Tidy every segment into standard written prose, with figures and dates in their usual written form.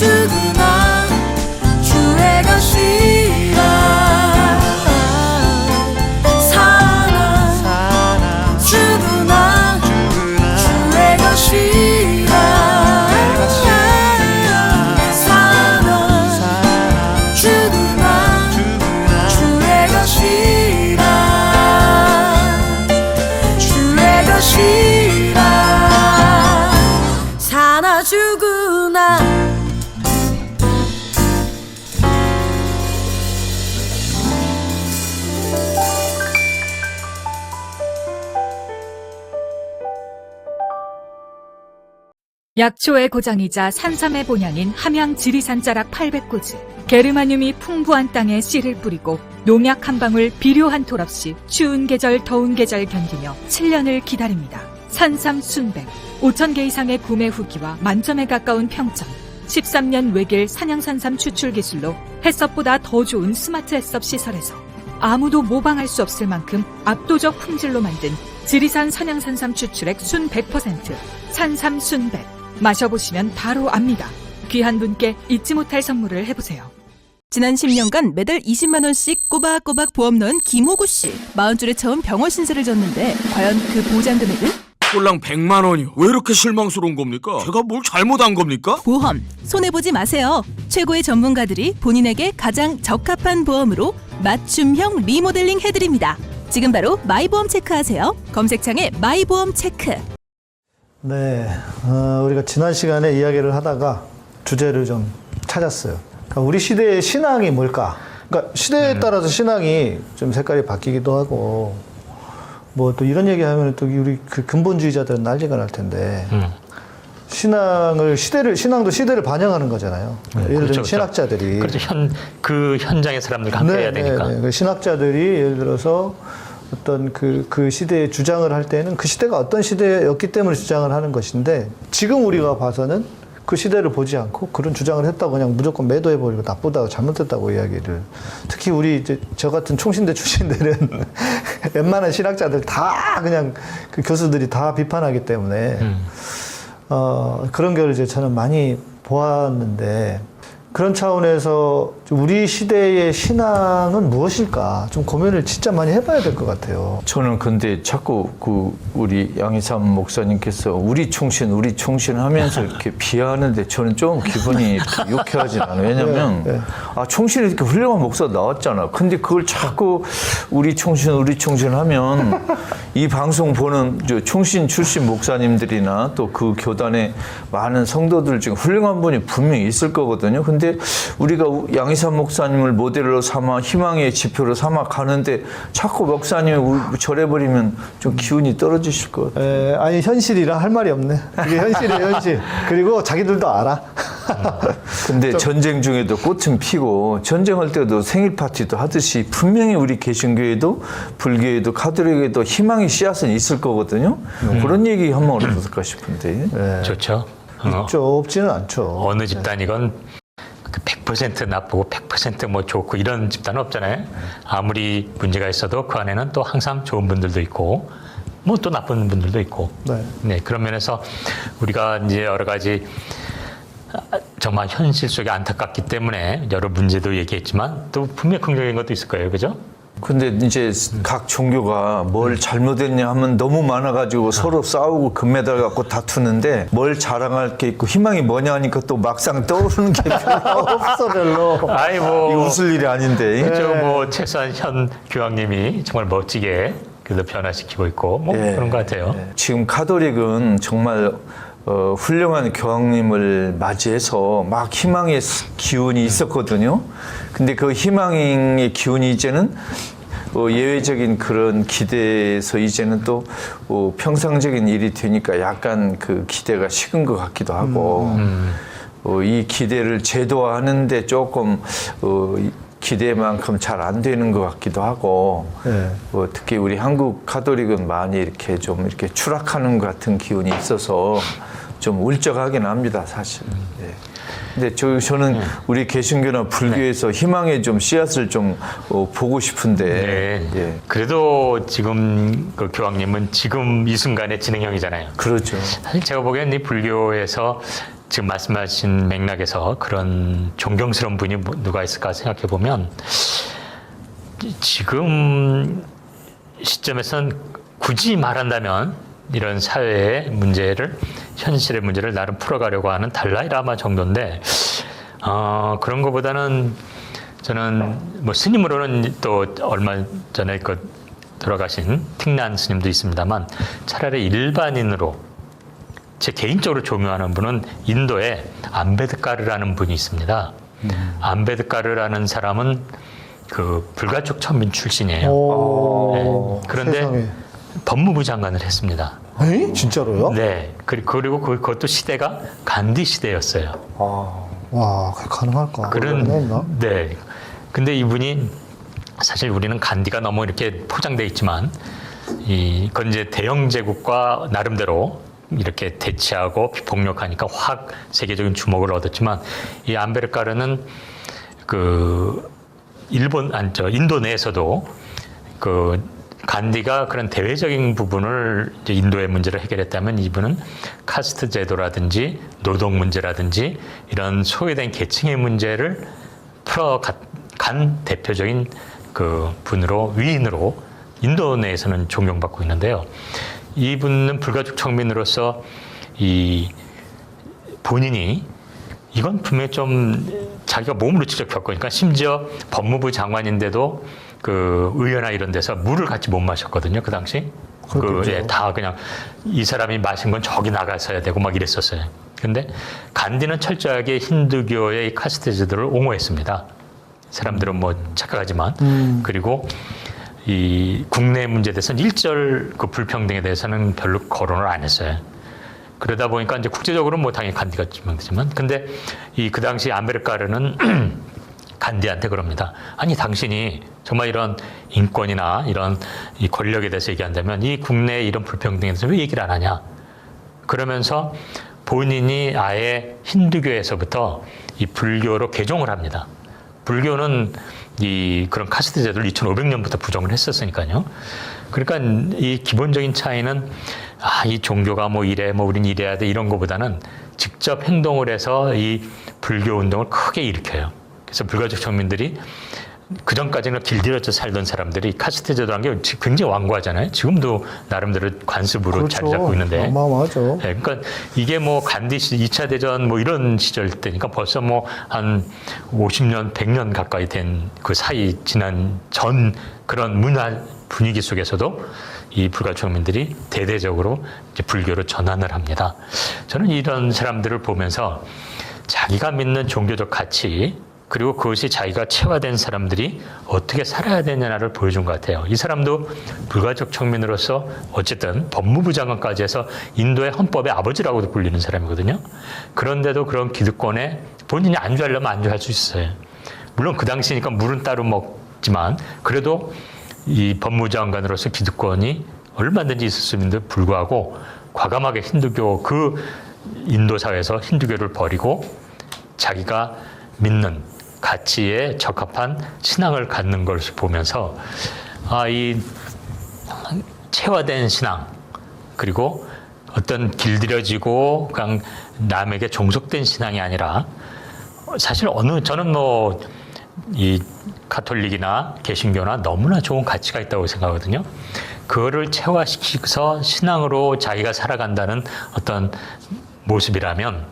주구나 주의 것이라 살아 주구나 주의 것이라 살아 주구나 주의 것이라 주의 것이라 사나 주구나 약초의 고장이자 산삼의 본향인 함양 지리산 자락 800고지. 게르마늄이 풍부한 땅에 씨를 뿌리고 농약 한 방울 비료 한 톨 없이 추운 계절 더운 계절 견디며 7년을 기다립니다. 산삼 순백 5,000개 이상의 구매 후기와 만점에 가까운 평점. 13년 외길 산양산삼 추출 기술로 햇섭보다 더 좋은 스마트 햇섭 시설에서 아무도 모방할 수 없을 만큼 압도적 품질로 만든 지리산 산양산삼 추출액 순 100% 산삼 순백. 마셔보시면 바로 압니다. 귀한 분께 잊지 못할 선물을 해보세요. 지난 10년간 매달 20만 원씩 꼬박꼬박 보험 넣은 김호구 씨. 40줄에 처음 병원 신세를 졌는데 과연 그 보장 금액은? 꼴랑 100만 원이요. 왜 이렇게 실망스러운 겁니까? 제가 뭘 잘못한 겁니까? 보험 손해보지 마세요. 최고의 전문가들이 본인에게 가장 적합한 보험으로 맞춤형 리모델링 해드립니다. 지금 바로 마이보험 체크하세요. 검색창에 마이보험 체크. 네, 우리가 지난 시간에 이야기를 하다가 주제를 좀 찾았어요. 그러니까 우리 시대의 신앙이 뭘까? 그러니까 시대에 따라서 신앙이 좀 색깔이 바뀌기도 하고, 뭐 또 이런 얘기하면 또 우리 그 근본주의자들은 난리가 날 텐데, 신앙도 시대를 반영하는 거잖아요. 예를 들면 그렇죠, 신학자들이. 그렇죠. 그 현장의 사람들과 함께 해야 되니까. 네. 신학자들이 예를 들어서 어떤 그 시대의 주장을 할 때는 그 시대가 어떤 시대였기 때문에 주장을 하는 것인데, 지금 우리가 봐서는 그 시대를 보지 않고 그런 주장을 했다고 그냥 무조건 매도해버리고 나쁘다고 잘못했다고 이야기를. 특히 우리 저 같은 총신대 출신들은 웬만한 신학자들 다 그냥 그 교수들이 다 비판하기 때문에 그런 걸 이제 저는 많이 보았는데, 그런 차원에서 우리 시대의 신앙은 무엇일까 좀 고민을 진짜 많이 해봐야 될 것 같아요. 저는 근데 자꾸 우리 양희삼 목사님께서 우리 충신 하면서 이렇게 비하하는데 저는 좀 기분이 이렇게 유쾌하진 않아요. 왜냐면 충신이 이렇게 훌륭한 목사 나왔잖아. 근데 그걸 자꾸 우리 충신 하면 이 방송 보는 충신 출신 목사님들이나 또 그 교단의 많은 성도들 중에 훌륭한 분이 분명히 있을 거거든요. 근데 우리가 양희삼 목사님을 모델로 삼아 희망의 지표로 삼아 가는데 자꾸 목사님을 절해버리면 좀 기운이 떨어지실 것 같아요. 아니 현실이라 할 말이 없네. 그게 현실이에요, 현실. 그리고 자기들도 알아. 근데 전쟁 중에도 꽃은 피고 전쟁할 때도 생일 파티도 하듯이 분명히 우리 개신교에도 불교에도 카톨릭에도 희망의 씨앗은 있을 거거든요. 그런 얘기 하면 어떨까 싶은데. 좋죠. 있죠. 없지는 않죠. 어느 집단이건 100% 나쁘고 100% 뭐 좋고 이런 집단은 없잖아요. 아무리 문제가 있어도 그 안에는 또 항상 좋은 분들도 있고 뭐 또 나쁜 분들도 있고. 네, 그런 면에서 우리가 이제 여러 가지 정말 현실 속에 안타깝기 때문에 여러 문제도 얘기했지만 또 분명히 긍정적인 것도 있을 거예요. 그죠? 근데 이제 각 종교가 뭘 잘못했냐 하면 너무 많아가지고 서로 싸우고 금메달 갖고 다투는데 뭘 자랑할 게 있고 희망이 뭐냐 하니까 또 막상 떠오르는 게 별로 없어 별로. 아이 뭐 이거 웃을 일이 아닌데. 그렇죠. 뭐 최소한 현 교황님이 정말 멋지게 그래도 변화시키고 있고 뭐 그런 것 같아요. 지금 카톨릭은 정말 훌륭한 교황님을 맞이해서 막 희망의 기운이 있었거든요. 근데 그 희망의 기운이 이제는 예외적인 그런 기대에서 이제는 또 평상적인 일이 되니까 약간 그 기대가 식은 것 같기도 하고 이 기대를 제도화하는데 조금 기대만큼 잘 안 되는 것 같기도 하고 특히 우리 한국 카톨릭은 많이 이렇게 좀 이렇게 추락하는 것 같은 기운이 있어서 좀 울적하긴 합니다, 사실. 근데 저는 우리 개신교나 불교에서 희망의 좀 씨앗을 좀 보고 싶은데. 그래도 지금 그 교황님은 지금 이 순간의 진행형이잖아요. 그렇죠. 사실 제가 보기엔 이 불교에서 지금 말씀하신 맥락에서 그런 존경스러운 분이 누가 있을까 생각해 보면 지금 시점에선 굳이 말한다면 이런 사회의 문제를 현실의 문제를 나름 풀어가려고 하는 달라이라마 정도인데 그런 것보다는 저는 뭐 스님으로는 또 얼마 전에 돌아가신 틱난 스님도 있습니다만 차라리 일반인으로 제 개인적으로 존경하는 분은 인도에 암베드카르라는 분이 있습니다. 암베드카르라는 사람은 그 불가촉 천민 출신이에요. 오, 네. 그런데 세상에. 법무부 장관을 했습니다. 에이? 진짜로요? 네. 그리고 그것도 시대가 간디 시대였어요. 와, 그게 가능할까? 그런 네. 근데 이분이 사실 우리는 간디가 너무 이렇게 포장돼 있지만 그건 이제 대영 제국과 나름대로 이렇게 대치하고 폭력하니까 확 세계적인 주목을 얻었지만 이 암베르카르는 인도 내에서도 간디가 그런 대외적인 부분을 이제 인도의 문제를 해결했다면 이분은 카스트 제도라든지 노동 문제라든지 이런 소외된 계층의 문제를 풀어간 대표적인 위인으로 인도 내에서는 존경받고 있는데요. 이분은 불가촉 청민으로서 본인이 이건 분명히 좀 자기가 몸으로 직접 겪으니까 심지어 법무부 장관인데도 의회나 이런 데서 물을 같이 못 마셨거든요. 그 당시. 다 그냥 이 사람이 마신 건 저기 나가서야 되고 막 이랬었어요. 근데 간디는 철저하게 힌두교의 카스트 제도를 옹호했습니다. 사람들은 뭐 착각하지만. 그리고 이 국내 문제에 대해서는 일절 불평등에 대해서는 별로 거론을 안 했어요. 그러다 보니까 이제 국제적으로 뭐 당연히 간디가 지명되지만, 근데 그 당시 암베르카르는 간디한테 그럽니다. 아니, 당신이 정말 이런 인권이나 이런 이 권력에 대해서 얘기한다면 이 국내의 이런 불평등에 대해서 왜 얘기를 안 하냐? 그러면서 본인이 아예 힌두교에서부터 이 불교로 개종을 합니다. 불교는 그런 카스트 제도를 2500년부터 부정을 했었으니까요. 그러니까 이 기본적인 차이는 이 종교가 뭐 이래, 뭐 우린 이래야 돼 이런 거보다는 직접 행동을 해서 이 불교 운동을 크게 일으켜요. 그래서 불가촉 청민들이 그 전까지는 길들여져 살던 사람들이 카스트 제도라는 게 굉장히 완고하잖아요. 지금도 나름대로 관습으로 그렇죠. 자리 잡고 있는데. 어마어마하죠. 네, 그러니까 이게 뭐 간디 2차 대전 뭐 이런 시절 때니까 벌써 뭐 한 50년, 100년 가까이 된 그 사이 지난 전 그런 문화 분위기 속에서도 이 불가촉민들이 대대적으로 이제 불교로 전환을 합니다. 저는 이런 사람들을 보면서 자기가 믿는 종교적 가치 그리고 그것이 자기가 체화된 사람들이 어떻게 살아야 되냐를 보여준 것 같아요. 이 사람도 불가촉 청민으로서 어쨌든 법무부 장관까지 해서 인도의 헌법의 아버지라고도 불리는 사람이거든요. 그런데도 그런 기득권에 본인이 안주하려면 안주할 수 있어요. 물론 그 당시니까 물은 따로 먹지만 그래도 이 법무부 장관으로서 기득권이 얼마든지 있을 수 있는데 불구하고 과감하게 힌두교 인도 사회에서 힌두교를 버리고 자기가 믿는 가치에 적합한 신앙을 갖는 것을 보면서 이 체화된 신앙 그리고 어떤 길들여지고 그냥 남에게 종속된 신앙이 아니라 사실 저는 뭐 이 가톨릭이나 개신교나 너무나 좋은 가치가 있다고 생각하거든요. 그거를 체화시켜서 신앙으로 자기가 살아간다는 어떤 모습이라면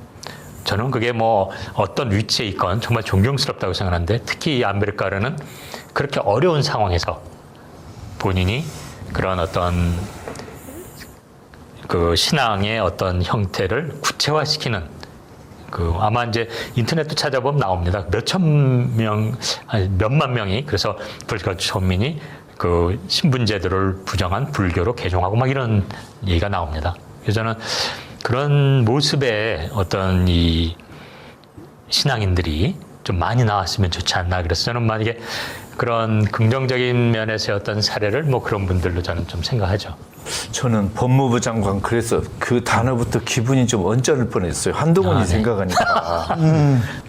저는 그게 뭐 어떤 위치에 있건 정말 존경스럽다고 생각하는데 특히 이 암베르카르는 그렇게 어려운 상황에서 본인이 그런 어떤 신앙의 어떤 형태를 구체화시키는 아마 이제 인터넷도 찾아보면 나옵니다. 몇만 명이 그래서 불가촉 천민이 신분제도를 부정한 불교로 개종하고 막 이런 얘기가 나옵니다. 그래서 저는 그런 모습의 어떤 이 신앙인들이 좀 많이 나왔으면 좋지 않나. 그래서 저는 만약에 그런 긍정적인 면에서의 어떤 사례를 뭐 그런 분들로 저는 좀 생각하죠. 저는 법무부 장관 그래서 그 단어부터 기분이 좀 언짢을 뻔했어요. 한동훈이 네. 생각하니까.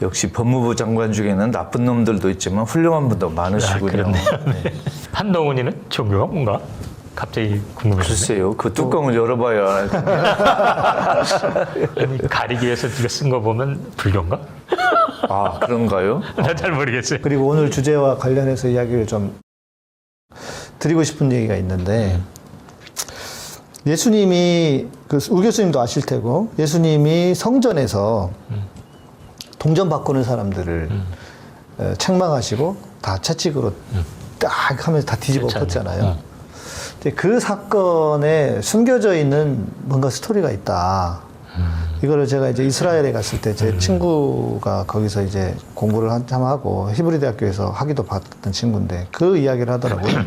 역시 법무부 장관 중에는 나쁜 놈들도 있지만 훌륭한 분도 많으시군요. 그렇네요. 네. 한동훈이는 종교가 뭔가? 갑자기 궁금해졌어요. 글쎄요, 그 뚜껑을 열어봐야 알 텐데. 아니, 가리기 위해서 이거 쓴 거 보면 불교인가? 아, 그런가요? 나 잘 모르겠어요. 그리고 오늘 주제와 관련해서 이야기를 좀 드리고 싶은 얘기가 있는데 예수님이 우 교수님도 아실 테고 예수님이 성전에서 동전 바꾸는 사람들을 책망하시고 다 채찍으로 딱 하면서 다 뒤집어 엎었잖아요. 근데 그 사건에 숨겨져 있는 뭔가 스토리가 있다. 이거를 제가 이제 이스라엘에 갔을 때 제 친구가 거기서 이제 공부를 한참 하고 히브리 대학교에서 학위도 받았던 친구인데 그 이야기를 하더라고요.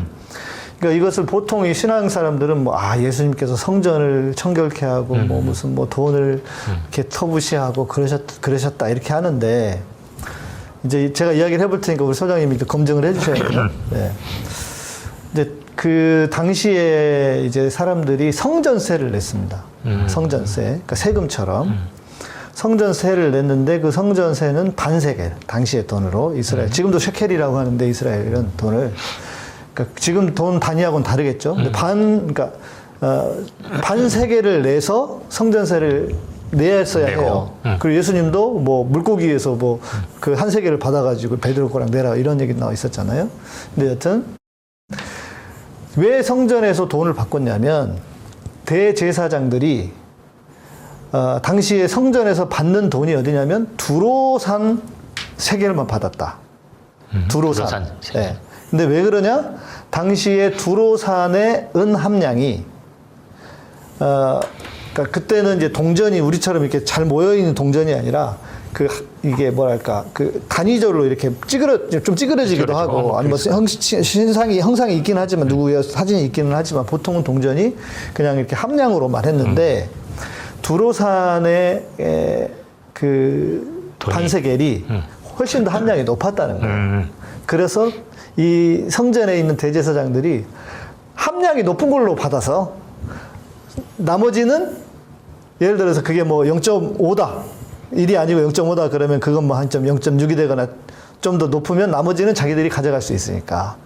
그러니까 이것을 보통 이 신앙 사람들은 뭐 예수님께서 성전을 청결케 하고 뭐 무슨 뭐 돈을 이렇게 터부시하고 그러셨다 이렇게 하는데 이제 제가 이야기를 해볼 테니까 우리 소장님이 검증을 해주셔야 돼요. 네. 이제 그 당시에 이제 사람들이 성전세를 냈습니다. 성전세, 그러니까 세금처럼 성전세를 냈는데 그 성전세는 반세겔, 당시의 돈으로 이스라엘, 지금도 셰켈이라고 하는데 이스라엘은 돈을, 그러니까 지금 돈 단위하고는 다르겠죠. 근데 그러니까 반세겔을 내서 성전세를 내었어야 해요. 그리고 예수님도 뭐 물고기에서 뭐 그 한 세겔을 받아가지고 베드로 거랑 내라 이런 얘기 나와 있었잖아요. 근데 여튼 왜 성전에서 돈을 바꿨냐면 대제사장들이 당시에 성전에서 받는 돈이 어디냐면 두로산 세겔만 받았다. 두로산. 네. 근데 왜 그러냐? 당시에 두로산의 은 함량이 그러니까 그때는 이제 동전이 우리처럼 이렇게 잘 모여 있는 동전이 아니라 이게 뭐랄까 단위절로 이렇게 좀 찌그러지기도 하고 아니면 형상이 있긴 하지만 누구의 사진이 있기는 하지만 보통은 동전이 그냥 이렇게 함량으로만 했는데 두로산의 그 반세겔이 훨씬 더 함량이 높았다는 거예요. 그래서 이 성전에 있는 대제사장들이 함량이 높은 걸로 받아서 나머지는 예를 들어서 그게 뭐 0.5다. 1이 아니고 0.5다 그러면 그건 뭐 한 점 0.6이 되거나 좀 더 높으면 나머지는 자기들이 가져갈 수 있으니까.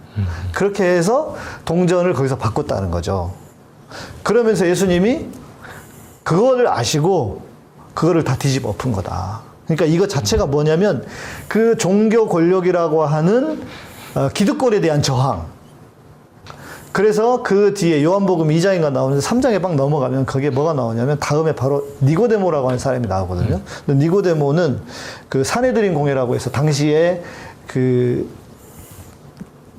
그렇게 해서 동전을 거기서 바꿨다는 거죠. 그러면서 예수님이 그거를 아시고 그거를 다 뒤집어 엎은 거다. 그러니까 이거 자체가 뭐냐면 그 종교 권력이라고 하는 기득권에 대한 저항. 그래서 그 뒤에 요한복음 2장인가 나오는데 3장에 막 넘어가면 거기에 뭐가 나오냐면 다음에 바로 니고데모라고 하는 사람이 나오거든요. 근데 니고데모는 그 사내들인 공회라고 해서 당시에 그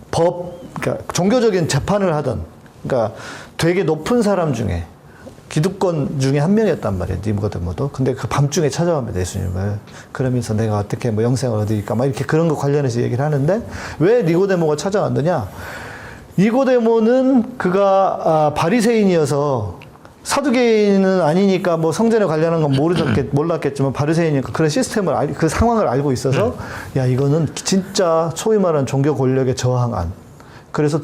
그러니까 종교적인 재판을 하던, 그러니까 되게 높은 사람 중에 기득권 중에 한 명이었단 말이에요. 니고데모도. 근데 그 밤중에 찾아갑니다, 예수님을. 그러면서 내가 어떻게 뭐 영생을 얻을까 막 이렇게 그런 거 관련해서 얘기를 하는데 왜 니고데모가 찾아왔느냐? 니고데모는 그가 바리새인이어서 사두개인은 아니니까 뭐 성전에 관련한 건 몰랐겠지만 바리새인이니까 그런 시스템을 그 상황을 알고 있어서 야 이거는 진짜 소위 말하는 종교 권력에 저항한, 그래서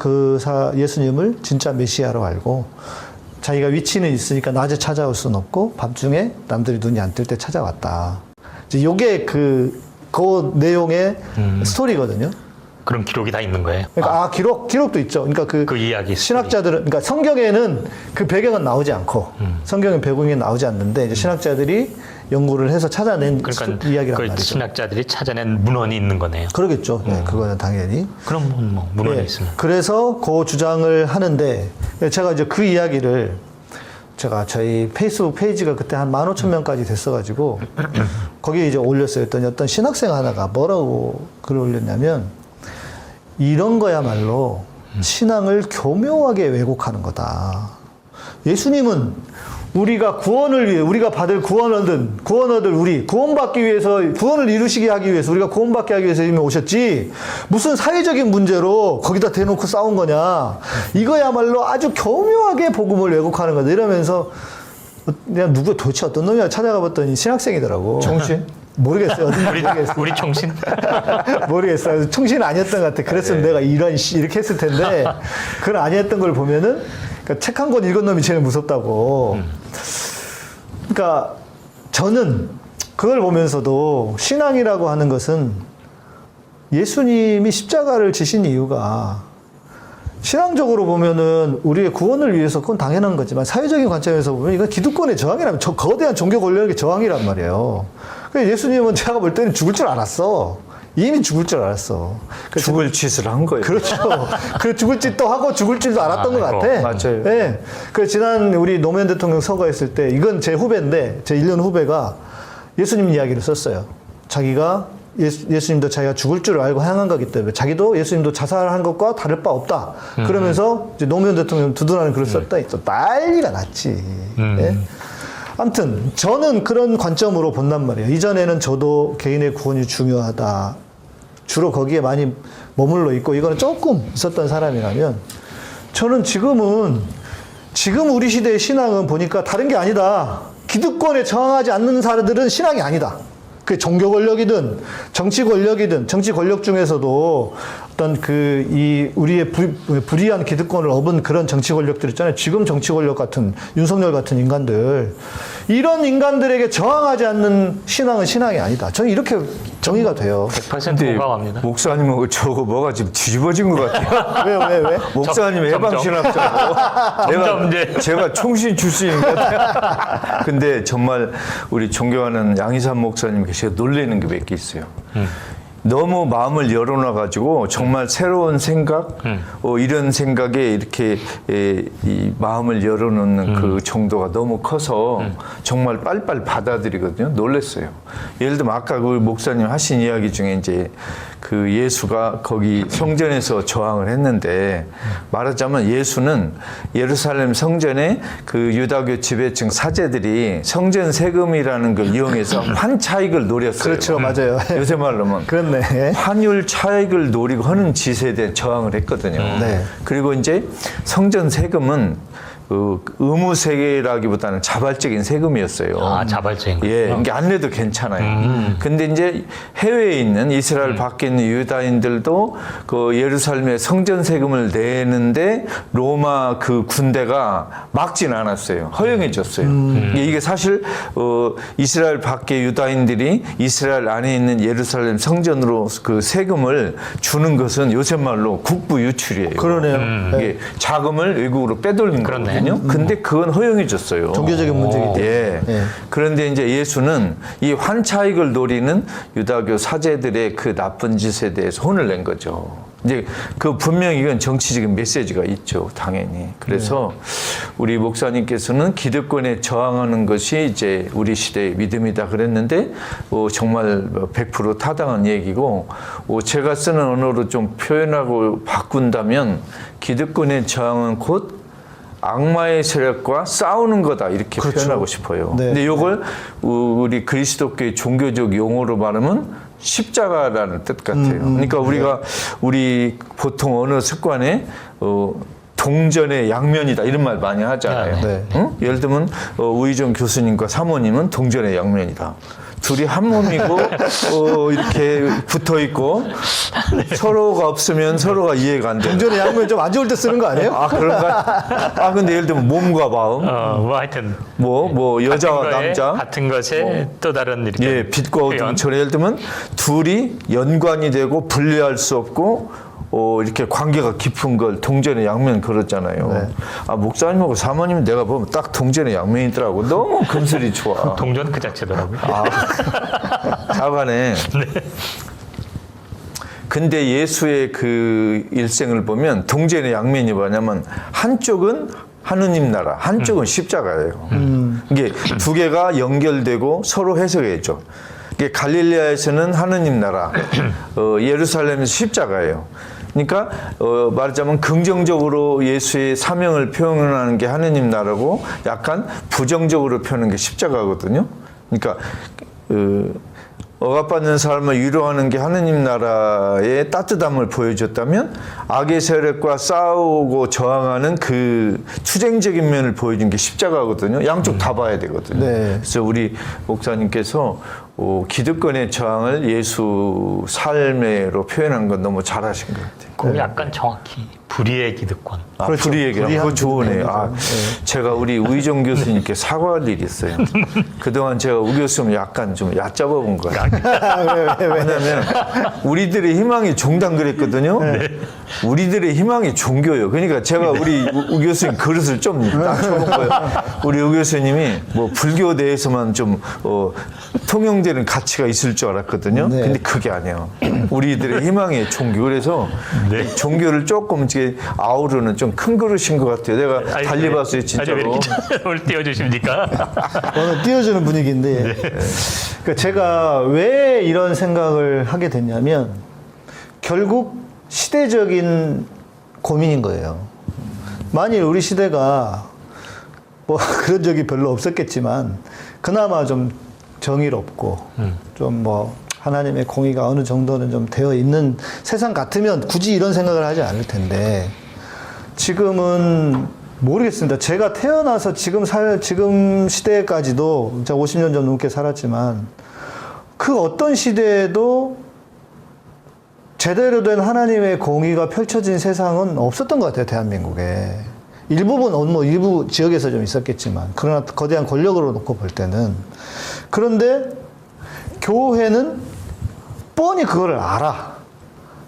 예수님을 진짜 메시아로 알고 자기가 위치는 있으니까 낮에 찾아올 수는 없고 밤중에 남들이 눈이 안 뜰 때 찾아왔다. 이제 요게 그 내용의 스토리거든요. 그런 기록이 다 있는 거예요. 그러니까 기록도 있죠. 그러니까 그 이야기 신학자들은, 그러니까 성경에는 그 배경은 나오지 않고 성경의 배경이 나오지 않는데 이제 신학자들이 연구를 해서 찾아낸 이야기란 말이죠. 신학자들이 찾아낸 문헌이 있는 거네요. 그러겠죠. 네, 그거는 당연히. 그럼 뭐 문헌이 네, 있으면. 그래서 그 주장을 하는데 제가 이제 그 이야기를 제가 저희 페이스북 페이지가 그때 한 15,000명까지 됐어가지고 거기에 이제 올렸어요. 어떤 신학생 하나가 뭐라고 글을 올렸냐면 이런 거야말로 신앙을 교묘하게 왜곡하는 거다. 예수님은 우리가 구원을 위해, 우리가 받을 구원 얻을 우리, 구원받기 위해서, 구원을 이루시게 하기 위해서, 우리가 구원받게 하기 위해서 이미 오셨지, 무슨 사회적인 문제로 거기다 대놓고 싸운 거냐. 이거야말로 아주 교묘하게 복음을 왜곡하는 거다. 이러면서, 내가 도대체 어떤 놈이야 찾아가 봤더니 신학생이더라고. 정신? 모르겠어요. 모르겠어요. 우리 총신? 모르겠어요. 총신은 아니었던 것 같아. 그랬으면 내가 이렇게 했을 텐데, 그건 아니었던 걸 보면은, 그러니까 책 한 권 읽은 놈이 제일 무섭다고. 그러니까 저는 그걸 보면서도 신앙이라고 하는 것은 예수님이 십자가를 지신 이유가 신앙적으로 보면은 우리의 구원을 위해서 그건 당연한 거지만 사회적인 관점에서 보면 이건 기득권의 저항이라면 저 거대한 종교 권력의 저항이란 말이에요. 그러니까 예수님은 제가 볼 때는 죽을 줄 알았어. 이미 죽을 줄 알았어. 죽을 짓을 한 거예요. 그렇죠. 그 죽을 짓도 하고 죽을 줄도 알았던 것 같아. 맞아요. 예. 그 지난 우리 노무현 대통령 선거했을 때 이건 제 후배인데 제 1년 후배가 예수님 이야기를 썼어요. 자기가 예수님도 자기가 죽을 줄 알고 향한 거기 때문에 자기도 예수님도 자살한 것과 다를 바 없다. 그러면서 이제 노무현 대통령 두둔하는 글을 썼다. 또 난리가 났지. 예? 아무튼 저는 그런 관점으로 본단 말이에요. 이전에는 저도 개인의 구원이 중요하다. 주로 거기에 많이 머물러 있고 이거는 조금 있었던 사람이라면 저는 지금 우리 시대의 신앙은 보니까 다른 게 아니다. 기득권에 저항하지 않는 사람들은 신앙이 아니다. 그 종교 권력이든 정치 권력이든 정치 권력 중에서도 어떤 우리의 불이한 기득권을 업은 그런 정치 권력들 있잖아요. 지금 정치 권력 같은 윤석열 같은 인간들 이런 인간들에게 저항하지 않는 신앙은 신앙이 아니다. 저는 이렇게 정의가 돼요. 100% 공감합니다. 목사님하고 저거 뭐가 지금 뒤집어진 것 같아요. 왜? 목사님 해방신학자고 제가 총신 출신인 것 같아요. 근데 정말 우리 존경하는 양희삼 목사님 제가 놀라는 게 몇 개 있어요. 너무 마음을 열어놔가지고 정말 새로운 생각, 이런 생각에 이렇게 이 마음을 열어놓는 그 정도가 너무 커서 정말 빨리빨리 받아들이거든요. 놀랐어요. 예를 들면 아까 그 목사님 하신 이야기 중에 이제 그 예수가 거기 성전에서 저항을 했는데 말하자면 예수는 예루살렘 성전에 그 유다교 지배층 사제들이 성전 세금이라는 걸 이용해서 환차익을 노렸어요. 그렇죠, 맞아요. 요새 말로는 그렇네. 환율 차익을 노리고 하는 짓에 대해 저항을 했거든요. 네. 그리고 이제 성전 세금은 그 의무 세계라기보다는 자발적인 세금이었어요. 아, 자발적인. 예, 이게 안 내도 괜찮아요. 근데 이제 해외에 있는 이스라엘 밖에 있는 유다인들도 그 예루살렘에 성전 세금을 내는데 로마 그 군대가 막진 않았어요. 허용해 줬어요. 이게 사실 이스라엘 밖에 유다인들이 이스라엘 안에 있는 예루살렘 성전으로 그 세금을 주는 것은 요새 말로 국부 유출이에요. 그러네요. 이게 자금을 외국으로 빼돌린 그렇네. 거거든요. 근데 그건 허용해 줬어요. 종교적인 문제이기 때문에. 예. 예. 그런데 이제 예수는 이 환차익을 노리는 유다교 사제들의 그 나쁜 짓에 대해서 혼을 낸 거죠. 이제 그 분명히 이건 정치적인 메시지가 있죠, 당연히. 그래서 우리 목사님께서는 기득권에 저항하는 것이 이제 우리 시대의 믿음이다 그랬는데 정말 100% 타당한 얘기고 제가 쓰는 언어로 좀 표현하고 바꾼다면 기득권의 저항은 곧 악마의 세력과 싸우는 거다 이렇게 그렇죠. 표현하고 싶어요. 네. 근데 이걸 우리 그리스도교의 종교적 용어로 말하면 십자가라는 뜻 같아요. 그러니까 우리 보통 언어 습관에 동전의 양면이다 이런 말 많이 하잖아요. 네. 응? 예를 들면 우희정 교수님과 사모님은 동전의 양면이다. 둘이 한 몸이고 이렇게 붙어 있고 서로가 없으면 서로가 이해가 안 돼. 동전의 양면 좀 안 좋을 때 쓰는 거 아니에요? 아 그런가? 근데 예를 들면 몸과 마음, 뭐 하여튼 뭐 여자와 같은 거에, 남자, 같은 것에 또 다른 이렇게 예, 빛과 어둠처럼 예를 들면 둘이 연관이 되고 분리할 수 없고 이렇게 관계가 깊은 걸 동전의 양면 그렇잖아요. 네. 아 목사님하고 사모님 내가 보면 딱 동전의 양면이더라고. 너무 금슬이 좋아. 동전 그 자체더라고요. 자관에. 근데 예수의 그 일생을 보면 동전의 양면이 뭐냐면 한쪽은 하느님 나라, 한쪽은 십자가예요. 이게 두 개가 연결되고 서로 해석해야죠. 이게 갈릴레아에서는 하느님 나라, 예루살렘에서 십자가예요. 그러니까 말하자면 긍정적으로 예수의 사명을 표현하는 게 하느님 나라고 약간 부정적으로 표현하는 게 십자가거든요. 그러니까 억압받는 사람을 위로하는 게 하느님 나라의 따뜻함을 보여줬다면 악의 세력과 싸우고 저항하는 그 투쟁적인 면을 보여준 게 십자가거든요. 양쪽 다 봐야 되거든요. 네. 그래서 우리 목사님께서 기득권의 저항을 예수 삶으로 표현한 건 너무 잘하신 것 같아요. 그 약간 정확히 불의의 기득권. 아, 그렇죠. 불이에게 그거 불이한 좋으네요. 아, 기득권이죠. 제가 우리 우희정 교수님께 사과할 일이 있어요. 그동안 제가 우 교수님 약간 좀 얕잡아본 거예요. 왜냐하면 우리들의 희망이 종단 그랬거든요. 우리들의 희망이 종교예요. 그러니까 제가 우리 우 교수님 그릇을 좀 낮춰본 거예요. 우리 우 교수님이 뭐 불교 내에서만 좀 통용되는 가치가 있을 줄 알았거든요. 네. 근데 그게 아니에요. 우리들의 희망의 종교. 그래서 네. 이 종교를 조금 이제 아우르는 좀 큰 그릇인 것 같아요. 내가 달리 봤어요, 아니, 왜 진짜로. 이렇게 오늘 띄워주십니까? 오늘 띄워주는 분위기인데 그러니까 제가 왜 이런 생각을 하게 됐냐면 결국 시대적인 고민인 거예요. 만일 우리 시대가 뭐 그런 적이 별로 없었겠지만 그나마 좀 정의롭고 좀 뭐 하나님의 공의가 어느 정도는 좀 되어 있는 세상 같으면 굳이 이런 생각을 하지 않을 텐데 지금은 모르겠습니다. 제가 태어나서 지금 시대까지도 제가 50년 좀 넘게 살았지만 그 어떤 시대에도 제대로 된 하나님의 공의가 펼쳐진 세상은 없었던 것 같아요, 대한민국에. 일부분, 뭐 일부 지역에서 좀 있었겠지만, 그러나 거대한 권력으로 놓고 볼 때는. 그런데 교회는 뻔히 그거를 알아.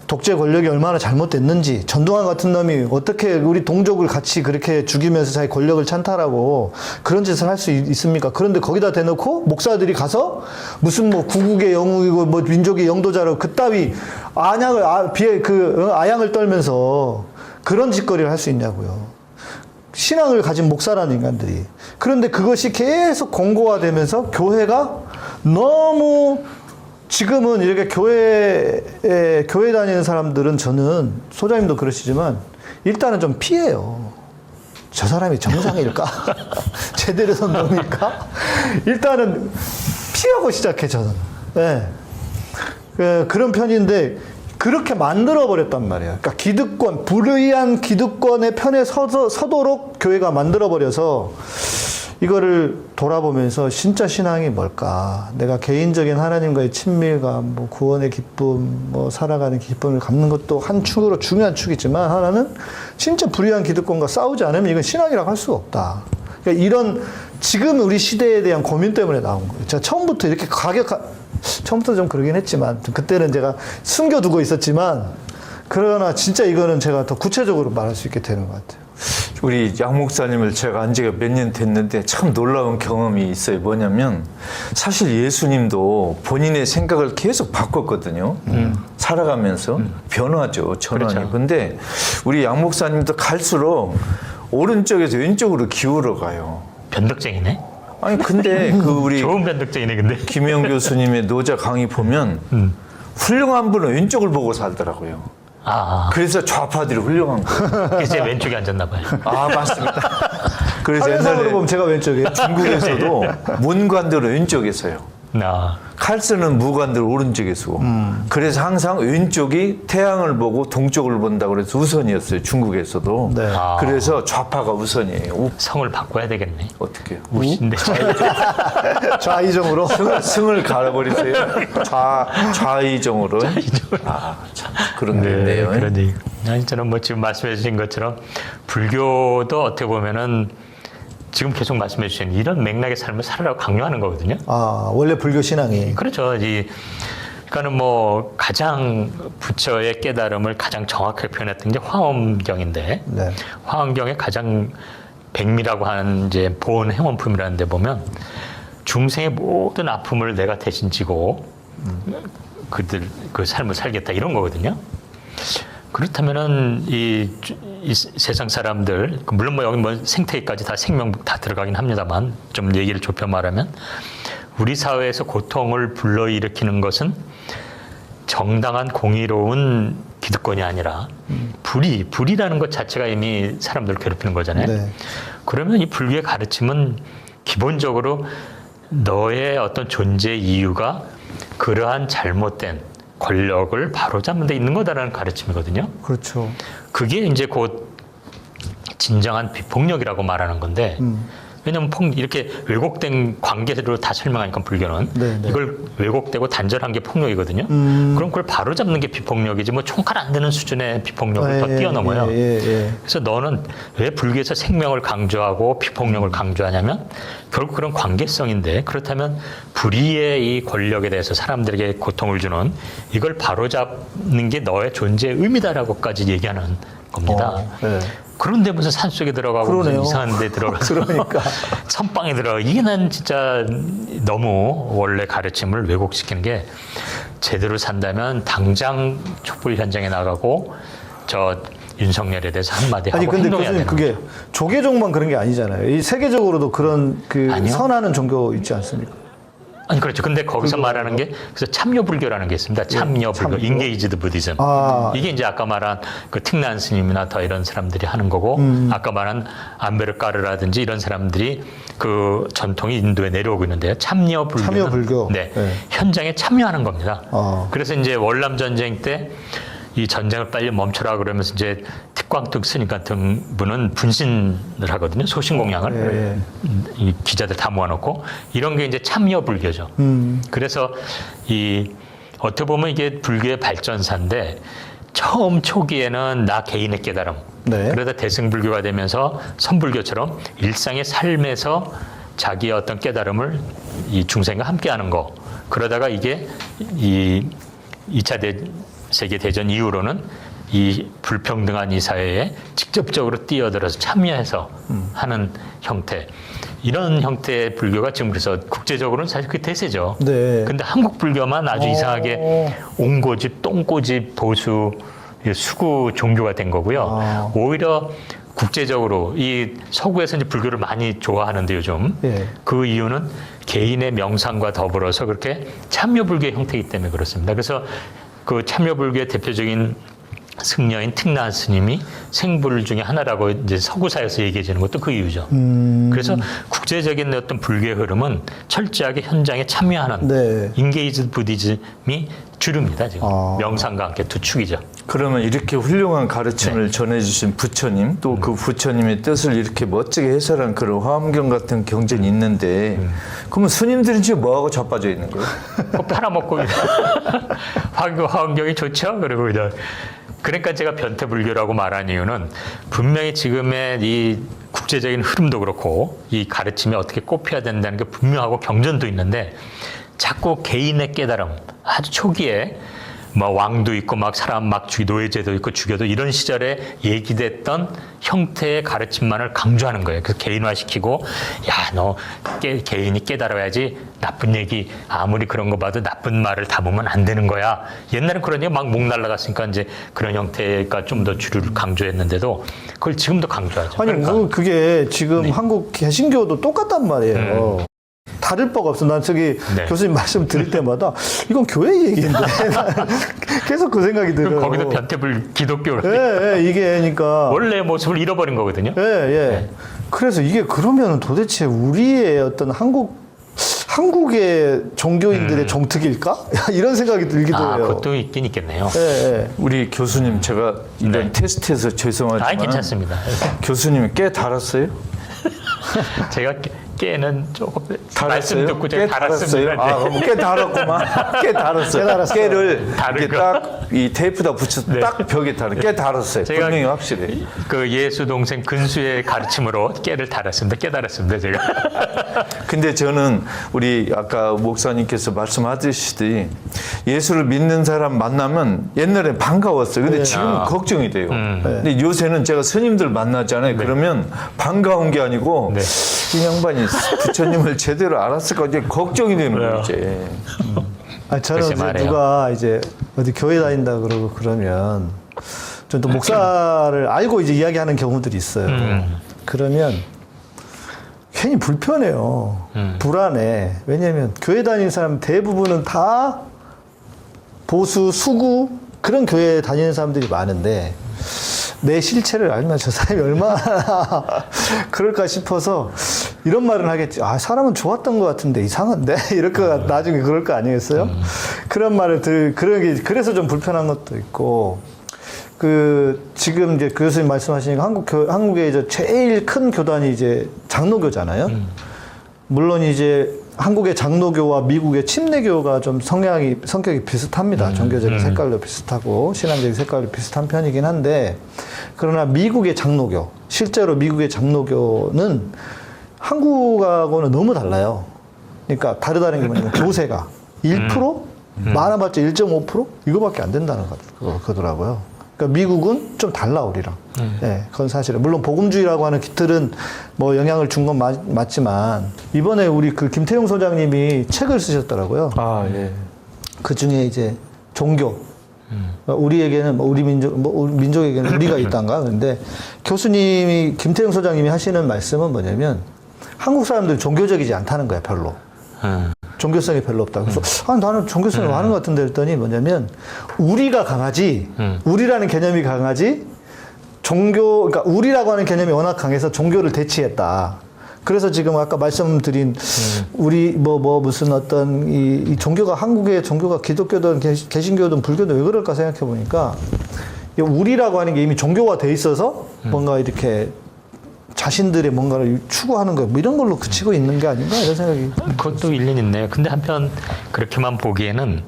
독재 권력이 얼마나 잘못됐는지, 전두환 같은 놈이 어떻게 우리 동족을 같이 그렇게 죽이면서 자기 권력을 찬탈하고 그런 짓을 할 수 있습니까? 그런데 거기다 대놓고 목사들이 가서 무슨 뭐 구국의 영웅이고 뭐 민족의 영도자라고 그따위 아양을 떨면서 그런 짓거리를 할 수 있냐고요. 신앙을 가진 목사라는 인간들이. 그런데 그것이 계속 공고화되면서 교회가 너무 지금은 이렇게 교회 다니는 사람들은 저는 소장님도 그러시지만 일단은 좀 피해요. 저 사람이 정상일까? 제대로 선 놈일까? 일단은 피하고 시작해 저는. 네. 그런 편인데 그렇게 만들어버렸단 말이에요. 그러니까 기득권, 불의한 기득권의 편에 서도록 교회가 만들어버려서 이거를 돌아보면서 진짜 신앙이 뭘까? 내가 개인적인 하나님과의 친밀감, 뭐 구원의 기쁨, 뭐 살아가는 기쁨을 갖는 것도 한 축으로 중요한 축이지만 하나는 진짜 불의한 기득권과 싸우지 않으면 이건 신앙이라고 할 수가 없다. 그러니까 이런 지금 우리 시대에 대한 고민 때문에 나온 거예요. 제가 처음부터 이렇게 처음부터 좀 그러긴 했지만 그때는 제가 숨겨두고 있었지만 그러나 진짜 이거는 제가 더 구체적으로 말할 수 있게 되는 것 같아요. 우리 양 목사님을 제가 안 지가 몇 년 됐는데 참 놀라운 경험이 있어요. 뭐냐면 사실 예수님도 본인의 생각을 계속 바꿨거든요. 살아가면서 변화죠. 전환이. 그렇죠. 근데 우리 양 목사님도 갈수록 오른쪽에서 왼쪽으로 기울어 가요. 변덕쟁이네. 아니 근데 그 우리 좋은 변덕쟁이네 근데. 김영 교수님의 노자 강의 보면 훌륭한 분은 왼쪽을 보고 살더라고요. 그래서 좌파들이 훌륭한 거예요. 그래서 왼쪽에 앉았나 봐요. 아, 맞습니다. 그래서 사회상으로 옛날에 보면 제가 왼쪽이에요. 중국에서도 문관들은 왼쪽에 서요. 칼 쓰는 무관들 오른쪽에 서고. 그래서 항상 왼쪽이 태양을 보고 동쪽을 본다 그래서 우선이었어요. 중국에서도. 네. 그래서 좌파가 우선이에요. 성을 바꿔야 되겠네. 어떻게? 우신데. 좌이정으로. 승을 갈아버리세요. 좌이정으로. 아, 참 그런 게 있네요. 그러니. 저는 뭐 지금 말씀해 주신 것처럼 불교도 어떻게 보면은 지금 계속 말씀해 주신 이런 맥락의 삶을 살아라고 강요하는 거거든요. 원래 불교 신앙이. 그렇죠. 그러니까는 뭐 가장 부처의 깨달음을 가장 정확하게 표현했던 게 화엄경인데, 네. 화엄경의 가장 백미라고 하는 이제 보온 행원품이라는 데 보면 중생의 모든 아픔을 내가 대신 지고 그들 그 삶을 살겠다 이런 거거든요. 그렇다면은 이 세상 사람들 물론 뭐 여기 뭐 생태계까지 다 생명 다 들어가긴 합니다만 좀 얘기를 좁혀 말하면 우리 사회에서 고통을 불러일으키는 것은 정당한 공의로운 기득권이 아니라 불이라는 것 자체가 이미 사람들을 괴롭히는 거잖아요. 네. 그러면 이 불교의 가르침은 기본적으로 너의 어떤 존재 이유가 그러한 잘못된 권력을 바로잡는 데 있는 거다라는 가르침이거든요. 그렇죠. 그게 이제 곧 진정한 비폭력이라고 말하는 건데 왜냐하면 이렇게 왜곡된 관계로 다 설명하니까 불교는 네, 네. 이걸 왜곡되고 단절한 게 폭력이거든요. 그럼 그걸 바로 잡는 게 비폭력이지 뭐 총칼 안 드는 수준의 비폭력을 더 뛰어넘어요. 그래서 너는 왜 불교에서 생명을 강조하고 비폭력을 강조하냐면 결국 그런 관계성인데 그렇다면 불의의 이 권력에 대해서 사람들에게 고통을 주는 이걸 바로 잡는 게 너의 존재의 의미다라고까지 얘기하는 겁니다. 네. 그런데 무슨 산속에 들어가고 무슨 이상한 데 들어가서 그러니까. 선방에 들어가 이게 난 진짜 너무 원래 가르침을 왜곡시키는 게 제대로 산다면 당장 촛불 현장에 나가고 저 윤석열에 대해서 한마디 하고 아니 근데 행동해야 교수님 되는 그게 거죠. 조계종만 그런 게 아니잖아요. 이 세계적으로도 그런 그 아니요. 선하는 종교 있지 않습니까? 아니 그렇죠. 근데 거기서 말하는 게 그래서 참여 불교라는 게 있습니다. 참여 불교, 인게이지드 부디즘. 이게 이제 아까 말한 그 틱난 스님이나 더 이런 사람들이 하는 거고 아까 말한 안베르카르라든지 이런 사람들이 그 전통이 인도에 내려오고 있는데요. 참여 불교는 참여 불교. 네, 네. 현장에 참여하는 겁니다. 그래서 그래서 이제 월남 전쟁 때 이 전쟁을 빨리 멈춰라 그러면서 이제 특광특 스님 같은 분은 분신을 하거든요. 소신 공양을 이 기자들 다 모아놓고 이런 게 이제 참여 불교죠. 그래서 이 어떻게 보면 이게 불교의 발전사인데 처음 초기에는 나 개인의 깨달음. 네. 그러다 대승불교가 되면서 선불교처럼 일상의 삶에서 자기의 어떤 깨달음을 이 중생과 함께하는 거. 그러다가 이게 이 2차 세계대전 이후로는 이 불평등한 이 사회에 직접적으로 뛰어들어서 참여해서 하는 형태. 이런 형태의 불교가 지금 그래서 국제적으로는 사실 그게 대세죠. 네. 근데 한국 불교만 아주 이상하게 옹고집, 똥꼬집, 보수, 수구 종교가 된 거고요. 오히려 국제적으로 이 서구에서 이제 불교를 많이 좋아하는데 요즘 그 이유는 개인의 명상과 더불어서 그렇게 참여 불교의 형태이기 때문에 그렇습니다. 그래서 그 참여 불교의 대표적인 승려인 틱난 스님이 생불 중에 하나라고 이제 서구사에서 얘기해지는 것도 그 이유죠. 그래서 국제적인 어떤 불교의 흐름은 철저하게 현장에 참여하는 인게이즈 부디즘이 주류입니다. 지금 명상과 함께 두 축이죠. 그러면 이렇게 훌륭한 가르침을 전해주신 부처님 또 그 부처님의 뜻을 이렇게 멋지게 해설한 그런 화엄경 같은 경전이 있는데 그러면 스님들은 지금 뭐하고 자빠져 있는 거예요? 팔아먹고 화엄경이 좋죠. 그리고 이제 그러니까 제가 변태불교라고 말한 이유는 분명히 지금의 이 국제적인 흐름도 그렇고 이 가르침이 어떻게 꼽혀야 된다는 게 분명하고 경전도 있는데 자꾸 개인의 깨달음 아주 초기에 뭐 왕도 있고 막 사람 막 노예제도 있고 죽여도 이런 시절에 얘기됐던 형태의 가르침만을 강조하는 거예요. 그래서 개인화시키고 야, 너 개인이 깨달아야지 나쁜 얘기 아무리 그런 거 봐도 나쁜 말을 담으면 안 되는 거야. 옛날엔 그러니 막 목 날라갔으니까 이제 그런 형태가 좀 더 주류를 강조했는데도 그걸 지금도 강조하죠. 아니 그러니까. 그게 지금 한국 개신교도 똑같단 말이에요. 다를 바가 없어. 난 저기 교수님 말씀 드릴 때마다 이건 교회 얘기인데 계속 그 생각이 들어요. 거기도 변태불 기독교로 이게 그러니까 원래 모습을 잃어버린 거거든요. 그래서 이게 그러면 도대체 우리의 어떤 한국의 종교인들의 정특일까? 이런 생각이 들기도 해요. 그것도 있긴 있겠네요. 우리 교수님 제가 이런 테스트에서 죄송하지만 괜찮습니다. 교수님이 깨 달았어요? 제가 깨는 조금 달았어요? 말씀 듣고 제가 달았습니다. 그럼 깨 달았구만. 깨 달았어요. 깨를 이렇게 딱 이 테이프다 붙여서 딱 벽에 달은 깨 달았어요. 제가 분명히 확실해. 그 예수 동생 근수의 가르침으로 깨를 달았습니다. 깨달았습니다. 제가. 근데 저는 우리 아까 목사님께서 말씀하셨듯이 예수를 믿는 사람 만나면 옛날에 반가웠어요. 근데 지금은 걱정이 돼요. 근데 요새는 제가 스님들 만나잖아요. 그러면 반가운 게 아니고 이 양반이 부처님을 제대로 알았을까 이제 걱정이 되는 거예요. 이제. 저는 이제 누가 이제 어디 교회 다닌다 그러고 그러면 전 또 목사를 알고 이제 이야기하는 경우들이 있어요. 그러면 괜히 불편해요. 불안해. 왜냐하면 교회 다니는 사람 대부분은 다 보수, 수구 그런 교회에 다니는 사람들이 많은데 내 실체를 알면 저 사람이 얼마나 그럴까 싶어서 이런 말을 하겠지. 사람은 좋았던 것 같은데 이상한데 이럴 거 나중에 그럴 거 아니겠어요? 그런 말을 그래서 좀 불편한 것도 있고 지금 이제 교수님 말씀하시니까 한국의 이제 제일 큰 교단이 이제 장로교잖아요. 물론 이제 한국의 장로교와 미국의 침례교가 좀 성격이 비슷합니다. 종교적인 색깔도 비슷하고 신앙적인 색깔도 비슷한 편이긴 한데, 그러나 미국의 장로교, 실제로 미국의 장로교는 한국하고는 너무 달라요. 그러니까 다르다는 게 뭐냐면 교세가 1%? 많아봤자 1.5%? 이거밖에 안 된다는 거더라고요. 그러니까 미국은 좀 달라, 우리랑. 예, 그건 사실은. 물론 복음주의라고 하는 깃들은 뭐 영향을 준 건 맞지만, 이번에 우리 그 김태용 소장님이 책을 쓰셨더라고요. 아, 예. 그 중에 이제 종교. 우리에게는, 우리 민족에게는 우리가 있단가? 근데 교수님이, 김태용 소장님이 하시는 말씀은 뭐냐면, 한국 사람들이 종교적이지 않다는 거야, 별로. 종교성이 별로 없다. 그래서 나는 종교성이 많은 것 같은데 했더니 뭐냐면, 우리가 강하지, 우리라는 개념이 강하지, 그러니까 우리라고 하는 개념이 워낙 강해서 종교를 대치했다. 그래서 지금 아까 말씀드린 우리 무슨 어떤 이 종교가, 한국의 종교가 기독교든 개신교든 불교든 왜 그럴까 생각해 보니까, 우리라고 하는 게 이미 종교화 돼 있어서 뭔가 이렇게 자신들의 뭔가를 추구하는 거, 뭐 이런 걸로 그치고 있는 게 아닌가, 이런 생각이. 그것도 일리는 있네요. 근데 한편 그렇게만 보기에는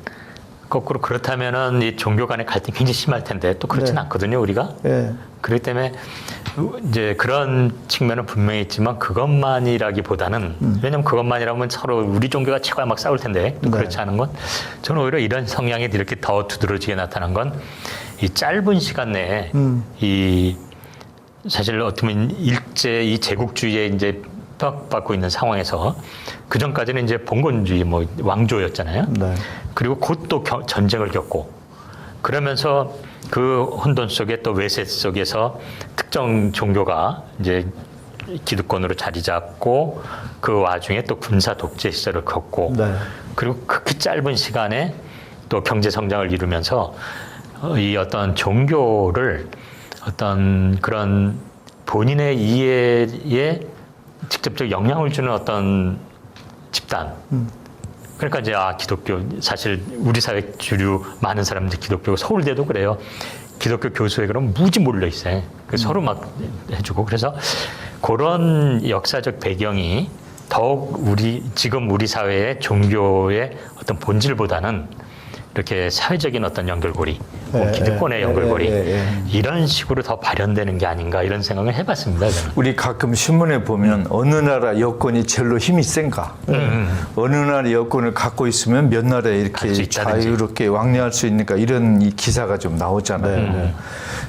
거꾸로 그렇다면은 이 종교 간의 갈등이 굉장히 심할 텐데 또 그렇진 네. 않거든요, 우리가. 예. 그렇기 때문에 이제 그런 측면은 분명히 있지만 그것만이라기보다는 왜냐면 그것만이라면 서로 우리 종교가 최고야 막 싸울 텐데 또 네. 그렇지 않은 건 저는 오히려 이런 성향이 이렇게 더 두드러지게 나타난 건 이 짧은 시간 내에 이 사실 어떻게 보면 일제 이 제국주의에 이제 핍박받고 있는 상황에서 그 전까지는 이제 봉건주의 뭐 왕조였잖아요. 네. 그리고 곧 또 전쟁을 겪고 그러면서 그 혼돈 속에 또 외세 속에서 특정 종교가 이제 기득권으로 자리 잡고 그 와중에 또 군사 독재 시절을 겪고 네. 그리고 극히 짧은 시간에 또 경제 성장을 이루면서 이 어떤 종교를 어떤 그런 본인의 이해에 직접적 영향을 주는 어떤 집단. 그러니까 이제 기독교 사실 우리 사회 주류 많은 사람들이 기독교고 서울대도 그래요. 기독교 교수에 그럼 무지 몰려 있어요. 서로 막 해주고 그래서 그런 역사적 배경이 더욱 지금 우리 사회의 종교의 어떤 본질보다는 이렇게 사회적인 어떤 연결고리, 뭐 기득권의 연결고리 이런 식으로 더 발현되는 게 아닌가 이런 생각을 해봤습니다. 저는. 우리 가끔 신문에 보면 어느 나라 여권이 제일로 힘이 센가? 어느 나라 여권을 갖고 있으면 몇 나라에 이렇게 자유롭게 왕래할 수 있는가? 이런 이 기사가 좀 나오잖아요.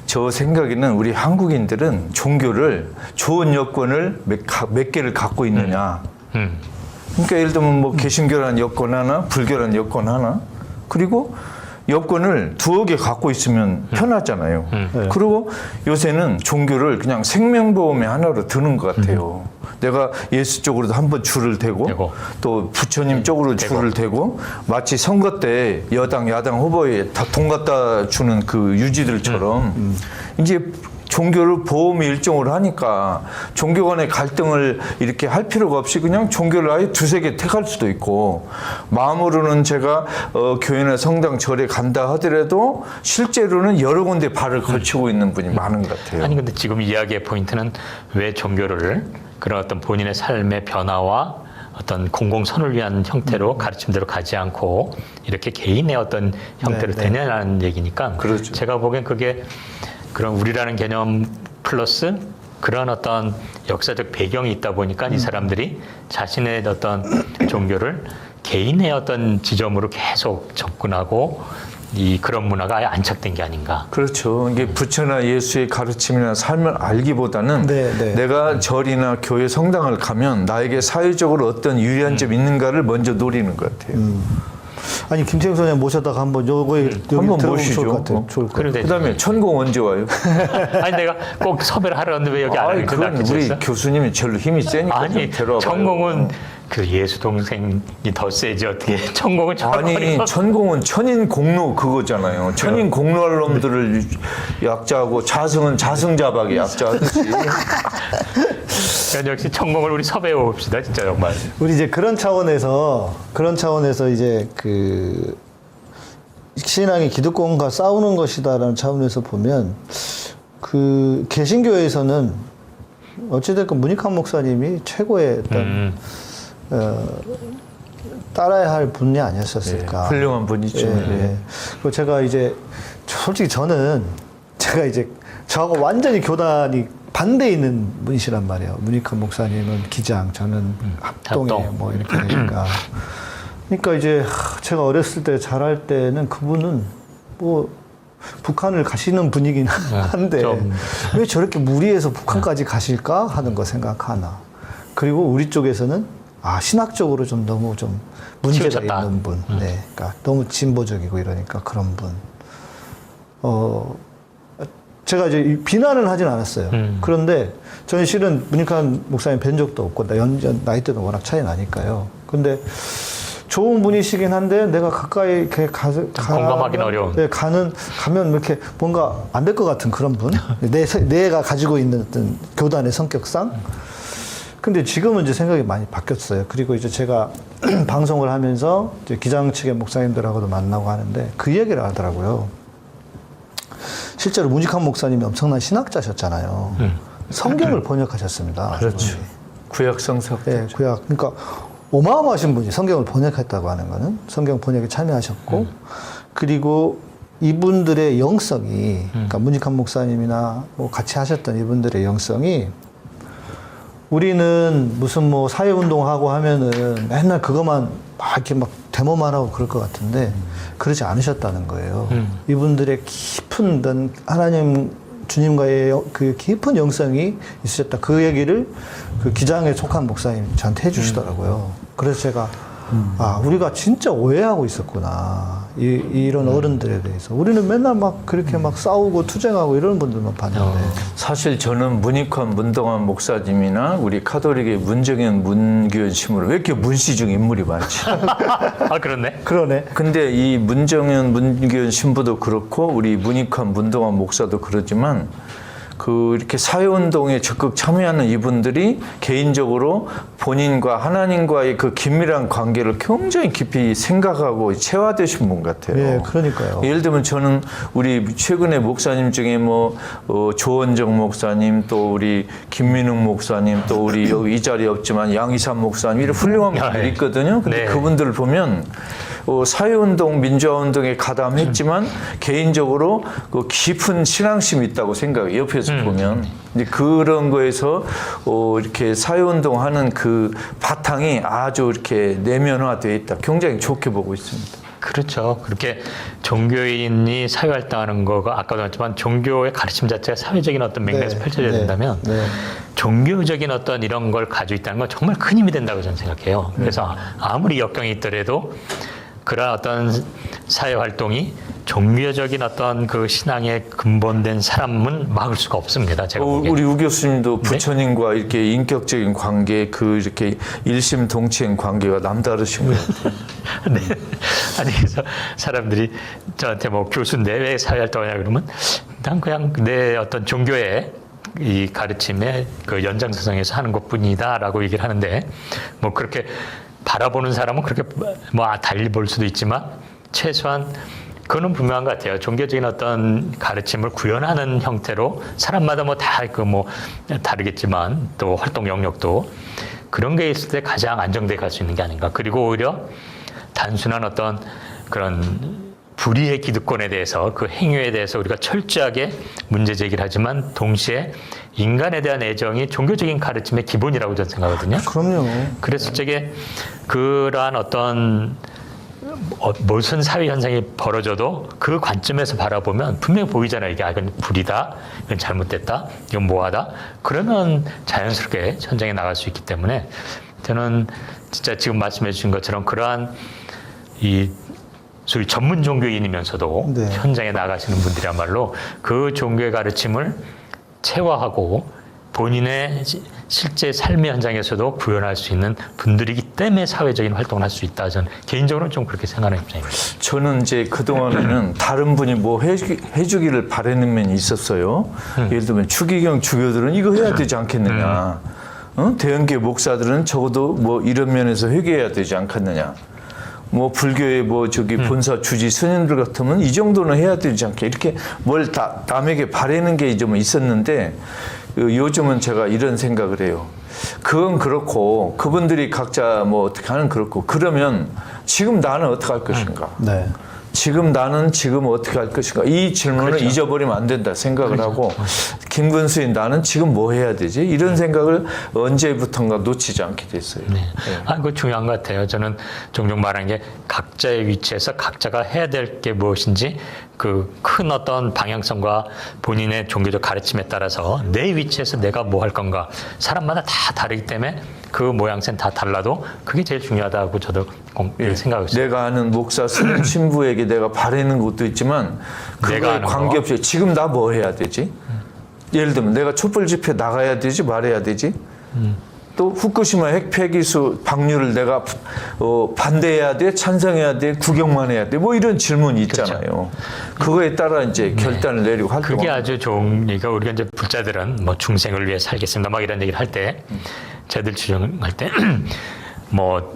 저 생각에는 우리 한국인들은 종교를 좋은 여권을 몇 개를 갖고 있느냐. 그러니까 예를 들면 뭐 개신교라는 여권 하나, 불교라는 여권 하나, 그리고 여권을 두어 개 갖고 있으면 편하잖아요. 그리고 요새는 종교를 그냥 생명보험의 하나로 드는 것 같아요. 내가 예수 쪽으로도 한번 줄을 대고 또 부처님 쪽으로 줄을 대고 마치 선거 때 여당, 야당 후보에 다 돈 갖다 주는 그 유지들처럼 이제 종교를 보험의 일종으로 하니까 종교 간의 갈등을 이렇게 할 필요가 없이 그냥 종교를 아예 두세 개 택할 수도 있고 마음으로는 제가 교회나 성당 절에 간다 하더라도 실제로는 여러 군데 발을 걸치고 있는 분이 많은 것 같아요. 아니 근데 지금 이야기의 포인트는 왜 종교를 그런 어떤 본인의 삶의 변화와 어떤 공공선을 위한 형태로 가르침대로 가지 않고 이렇게 개인의 어떤 형태로 되냐는 얘기니까 그렇죠. 제가 보기엔 그게 그런 우리라는 개념 플러스 그런 어떤 역사적 배경이 있다 보니까 이 사람들이 자신의 어떤 종교를 개인의 어떤 지점으로 계속 접근하고 그런 문화가 아예 안착된 게 아닌가. 그렇죠. 이게 부처나 예수의 가르침이나 삶을 알기보다는 내가 절이나 교회 성당을 가면 나에게 사회적으로 어떤 유리한 점이 있는가를 먼저 노리는 것 같아요. 아니 김태형 선생님 모셔다가 한번 요거에 한번 모시죠. 좋을 것 같아요. 좋을 것 같아요. 그다음에 천공 언제 와요? 아니 내가 꼭 섭외를 하려 했는데 왜 여기 안 하는 그건 우리 교수님이 제일 힘이 세니까 아니 천공은 그 예수 동생이 더 세지 어떻게 천공은 아니 천공은 천인 공로 그거잖아요. 천인 공로할 놈들을 약자하고 자승은 자승자박의 약자하듯이. 그러니까 역시 천공을 우리 섭외해 봅시다 진짜 정말. 우리 이제 그런 차원에서 이제 신앙이 기득권과 싸우는 것이다라는 차원에서 보면 그 개신교에서는 어찌됐건 문익환 목사님이 최고의 어떤 따라야 할 분이 아니었었을까. 네, 훌륭한 분이죠. 네. 그리고 제가 이제 솔직히 제가 이제 저하고 완전히 교단이 반대에 있는 분이시란 말이에요. 문익환 목사님은 기장, 저는 합동에 합동. 뭐 이렇게 되니까. 그러니까 이제 제가 어렸을 때 자랄 때는 그분은 뭐 북한을 가시는 분이긴 한데 왜 저렇게 무리해서 북한까지 가실까 하는 거 생각하나. 그리고 우리 쪽에서는 신학적으로 좀 너무 좀 문제가 치우쳤다. 있는 분. 네. 그러니까 너무 진보적이고 이러니까 그런 분. 제가 이제 비난을 하진 않았어요. 그런데 저는 실은 문익환 목사님 뵌 적도 없고 나이대도 워낙 차이 나니까요. 근데 좋은 분이시긴 한데 내가 가까이 이렇게 공감하기는 어려운. 네, 가면 이렇게 뭔가 안 될 것 같은 그런 분. 내가 가지고 있는 어떤 교단의 성격상. 근데 지금은 이제 생각이 많이 바뀌었어요. 그리고 이제 제가 방송을 하면서 이제 기장 측의 목사님들하고도 만나고 하는데 그 얘기를 하더라고요. 실제로 문익환 목사님이 엄청난 신학자셨잖아요. 성경을 번역하셨습니다. 그렇죠. 구약 성서. 네, 구약. 그러니까 어마어마하신 분이 성경을 번역했다고 하는 거는 성경 번역에 참여하셨고 그리고 이분들의 영성이 그러니까 문익환 목사님이나 뭐 같이 하셨던 이분들의 영성이 우리는 무슨 뭐 사회운동하고 하면은 맨날 그것만 막 이렇게 막 데모만 하고 그럴 것 같은데 그러지 않으셨다는 거예요. 이분들의 깊은 어떤 하나님 주님과의 그 깊은 영성이 있으셨다. 그 얘기를 그 기장에 속한 목사님 저한테 해주시더라고요. 그래서 제가 우리가 진짜 오해하고 있었구나. 이런 어른들에 대해서. 우리는 맨날 막 그렇게 막 싸우고 투쟁하고 이런 분들만 봤는데. 사실 저는 문익환, 문동환 목사님이나 우리 카톨릭의 문정현, 문규현 신부를 왜 이렇게 문시중 인물이 많지? 그렇네. 그러네. 근데 이 문정현, 문규현 신부도 그렇고 우리 문익환, 문동환 목사도 그러지만 이렇게 사회운동에 적극 참여하는 이분들이 개인적으로 본인과 하나님과의 그 긴밀한 관계를 굉장히 깊이 생각하고 체화되신 분 같아요. 예, 그러니까요. 예를 들면 저는 우리 최근에 목사님 중에 조원정 목사님, 또 우리 김민웅 목사님, 또 우리 여기 이 자리에 없지만 양희삼 목사님 이런 훌륭한 분들이 있거든요. 근데 네. 그분들을 보면 사회운동, 민주화운동에 가담했지만 개인적으로 그 깊은 신앙심이 있다고 생각해요. 옆에서 보면. 근데 그런 거에서 이렇게 사회운동하는 그 바탕이 아주 이렇게 내면화되어 있다. 굉장히 좋게 보고 있습니다. 그렇죠. 그렇게 종교인이 사회활동하는 거가 아까도 말했지만 종교의 가르침 자체가 사회적인 어떤 맥락에서 펼쳐져야 된다면 종교적인 어떤 이런 걸 가지고 있다는 건 정말 큰 힘이 된다고 저는 생각해요. 그래서 아무리 역경이 있더라도 그런 어떤 사회활동이 종교적인 어떤 그 신앙에 근본된 사람은 막을 수가 없습니다. 제가 보기에. 우리 우 교수님도 부처님과 이렇게 인격적인 관계, 이렇게 일심동체인 관계가 남다르신 것 같아요. 네. 아니, 그래서 사람들이 저한테 뭐 교수인데 왜 사회활동하냐 그러면 난 그냥 내 어떤 종교의 이 가르침의 그 연장선상에서 하는 것 뿐이다라고 얘기를 하는데 뭐 그렇게 바라보는 사람은 그렇게 뭐 달리 볼 수도 있지만 최소한 그거는 분명한 것 같아요. 종교적인 어떤 가르침을 구현하는 형태로 사람마다 뭐 다 다르겠지만 또 활동 영역도 그런 게 있을 때 가장 안정되게 갈 수 있는 게 아닌가. 그리고 오히려 단순한 어떤 그런 불의의 기득권에 대해서 그 행위에 대해서 우리가 철저하게 문제 제기를 하지만 동시에 인간에 대한 애정이 종교적인 가르침의 기본이라고 저는 생각하거든요. 그럼요. 그랬을 적에 그러한 어떤 무슨 사회 현상이 벌어져도 그 관점에서 바라보면 분명히 보이잖아요. 이게 이건 불이다, 이건 잘못됐다, 이건 뭐하다. 그러면 자연스럽게 현장에 나갈 수 있기 때문에 저는 진짜 지금 말씀해 주신 것처럼 그러한 이 소위 전문 종교인이면서도 현장에 나가시는 분들이야말로 그 종교의 가르침을 체화하고 본인의 실제 삶의 현장에서도 구현할 수 있는 분들이기 때문에 사회적인 활동을 할 수 있다. 저는 개인적으로는 좀 그렇게 생각하는 입장입니다. 저는 이제 그동안에는 다른 분이 뭐 해주기를 바라는 면이 있었어요. 예를 들면 추기경 주교들은 이거 해야 되지 않겠느냐. 대형교회 목사들은 적어도 뭐 이런 면에서 회개해야 되지 않겠느냐. 뭐 불교의 뭐 저기 본사 주지 스님들 같으면 이 정도는 해야 되지 않게 이렇게 뭘 남에게 바라는 게 좀 있었는데 요즘은 제가 이런 생각을 해요. 그건 그렇고 그분들이 각자 뭐 어떻게 하는 그렇고 그러면 지금 나는 어떻게 할 것인가? 네. 지금 나는 지금 어떻게 할 것인가? 이 질문을 그렇죠. 잊어버리면 안 된다 생각을 하고 김근수인 나는 지금 뭐 해야 되지? 이런 생각을 언제부턴가 놓치지 않게 됐어요. 네. 그거 중요한 것 같아요. 저는 종종 말하는 게 각자의 위치에서 각자가 해야 될 게 무엇인지 그 큰 어떤 방향성과 본인의 종교적 가르침에 따라서 내 위치에서 내가 뭐 할 건가 사람마다 다 다르기 때문에 그 모양새는 다 달라도 그게 제일 중요하다고 저도 생각하고 있어요. 내가 아는 목사 스님 신부에게 내가 바라는 것도 있지만 내가 그거에 아는 관계없이 지금 나 뭐 해야 되지? 예를 들면 내가 촛불 집회 나가야 되지 말아야 되지? 또 후쿠시마 핵 폐기수 방류를 내가 반대해야 돼, 찬성해야 돼, 구경만 해야 돼, 뭐 이런 질문이 있잖아요. 그거에 따라 이제 결단을 내리고 활동. 그게 아주 좋은 얘기가 우리가 이제 불자들은 뭐 중생을 위해 살겠습니다, 막 이런 얘기를 할 때, 저들 주장할 때, 뭐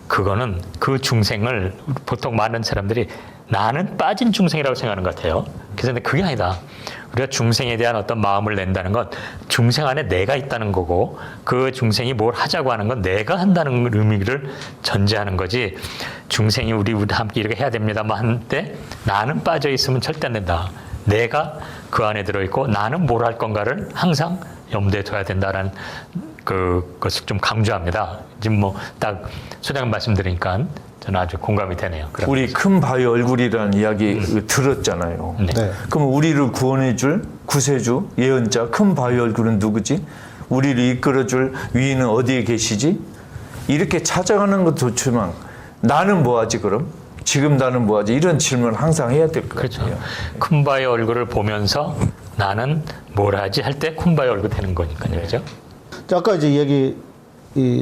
그거는 그 중생을 보통 많은 사람들이 나는 빠진 중생이라고 생각하는 것 같아요. 그래서 근데 그게 아니다. 우리가 중생에 대한 어떤 마음을 낸다는 건 중생 안에 내가 있다는 거고 그 중생이 뭘 하자고 하는 건 내가 한다는 의미를 전제하는 거지 중생이 우리 함께 이렇게 해야 됩니다만 하는데 나는 빠져 있으면 절대 안 된다. 내가 그 안에 들어있고 나는 뭘 할 건가를 항상 염두에 둬야 된다라는 그것을 좀 강조합니다. 지금 뭐 딱 소장님 말씀드리니까 저는 아주 공감이 되네요. 우리 큰 바위 얼굴이라는 이야기 들었잖아요. 네. 그럼 우리를 구원해줄 구세주, 예언자, 큰 바위 얼굴은 누구지? 우리를 이끌어줄 위인은 어디에 계시지? 이렇게 찾아가는 것도 좋지만 나는 뭐하지 그럼? 지금 나는 뭐하지? 이런 질문을 항상 해야 될 것 그렇죠. 같아요. 큰 바의 얼굴을 보면서 나는 뭘 하지 할 때 큰 바의 얼굴 되는 거니까요. 그렇죠? 아까 이제 이야기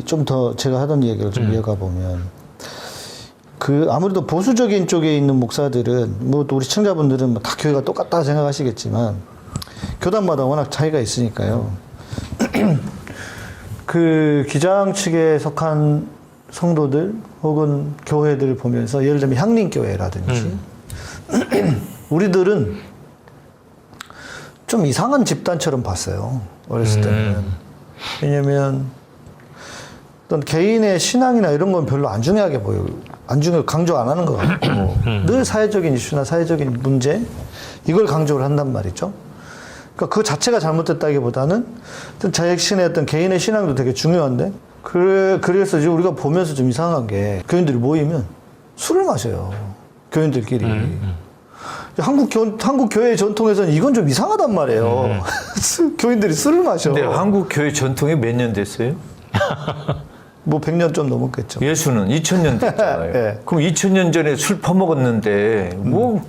좀 더 제가 하던 이야기를 좀 이어가 보면 그 아무래도 보수적인 쪽에 있는 목사들은 뭐 또 우리 시청자분들은 뭐 다 교회가 똑같다 생각하시겠지만 교단마다 워낙 차이가 있으니까요. 그 기장 측에 속한 성도들 혹은 교회들을 보면서 예를 들면 향림교회라든지 우리들은 좀 이상한 집단처럼 봤어요. 어렸을 때는. 왜냐면 어떤 개인의 신앙이나 이런 건 별로 안 중요하게 보여요. 안 중요하게 강조 안 하는 것 같고 늘 사회적인 이슈나 사회적인 문제 이걸 강조를 한단 말이죠. 그러니까 그 자체가 잘못됐다기보다는 어떤 자신의 어떤 개인의 신앙도 되게 중요한데 그래서 이제 우리가 보면서 좀 이상한 게 교인들이 모이면 술을 마셔요. 교인들끼리. 한국 교회 전통에서는 이건 좀 이상하단 말이에요. 교인들이 술을 마셔. 근데 한국 교회 전통이 몇 년 됐어요? 뭐 100년 좀 넘었겠죠. 예수는 2000년 됐잖아요. 네. 그럼 2000년 전에 술 퍼먹었는데 뭐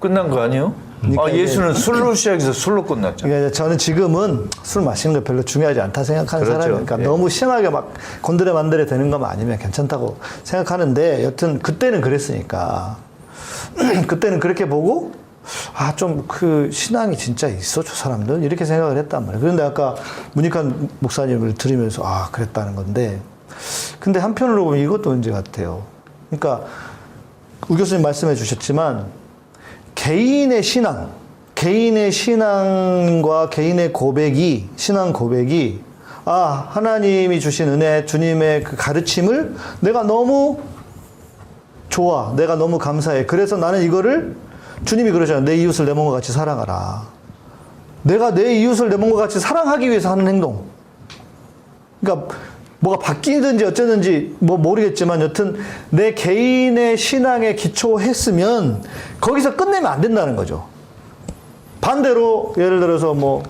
끝난 거 아니에요? 그러니까 예수는 술로 시작해서 술로 끝났잖아요. 그러니까 저는 지금은 술 마시는 거 별로 중요하지 않다 생각하는 그렇죠. 사람이니까 예. 너무 심하게 막 건드려 만드려 되는 것만 아니면 괜찮다고 생각하는데 여튼 그때는 그랬으니까 그때는 그렇게 보고 좀 그 신앙이 진짜 있어 저 사람들 이렇게 생각을 했단 말이에요. 그런데 아까 문익환 목사님을 들으면서 그랬다는 건데 근데 한편으로 보면 이것도 문제 같아요. 그러니까 우 교수님 말씀해 주셨지만 개인의 신앙과 개인의 고백이 신앙 고백이 하나님이 주신 은혜 주님의 그 가르침을 내가 너무 좋아 내가 너무 감사해 그래서 나는 이거를 주님이 그러잖아요. 내 이웃을 내 몸과 같이 사랑하라. 내가 내 이웃을 내 몸과 같이 사랑하기 위해서 하는 행동. 그러니까 뭐가 바뀌든지 어쩌든지 뭐 모르겠지만 여튼 내 개인의 신앙에 기초했으면 거기서 끝내면 안 된다는 거죠. 반대로 예를 들어서 뭐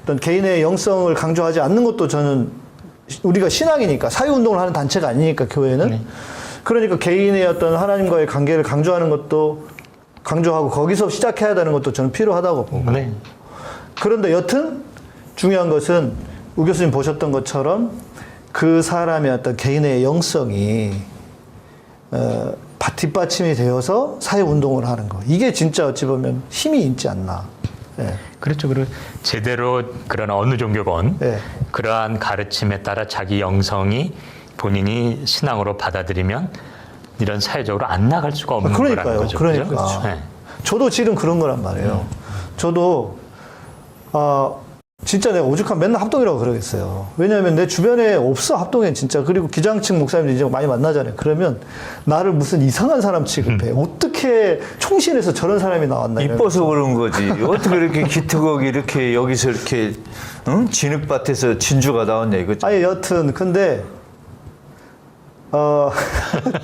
어떤 개인의 영성을 강조하지 않는 것도 저는 우리가 신앙이니까 사회운동을 하는 단체가 아니니까 교회는 그러니까 개인의 어떤 하나님과의 관계를 강조하는 것도 강조하고 거기서 시작해야 되는 것도 저는 필요하다고 보고 그런데 여튼 중요한 것은 우 교수님 보셨던 것처럼 그 사람의 어떤 개인의 영성이 뒷받침이 되어서 사회운동을 하는 거 이게 진짜 어찌 보면 힘이 있지 않나. 그렇죠. 그리고 제대로 그런 어느 종교건 네. 그러한 가르침에 따라 자기 영성이 본인이 신앙으로 받아들이면 이런 사회적으로 안 나갈 수가 없는 거라는 그러니까요. 거죠. 그러니까. 그죠? 네. 저도 실은 그런 거란 말이에요. 저도 진짜 내가 오죽하면 맨날 합동이라고 그러겠어요. 왜냐하면 내 주변에 없어, 합동엔 진짜. 그리고 기장층 목사님들 이제 많이 만나잖아요. 그러면 나를 무슨 이상한 사람 취급해. 어떻게 총신에서 저런 사람이 나왔나. 이뻐서 그런 거지. 어떻게 이렇게 기특하게 이렇게 여기서 이렇게 응? 진흙밭에서 진주가 나왔냐 이거지. 아니 여튼 근데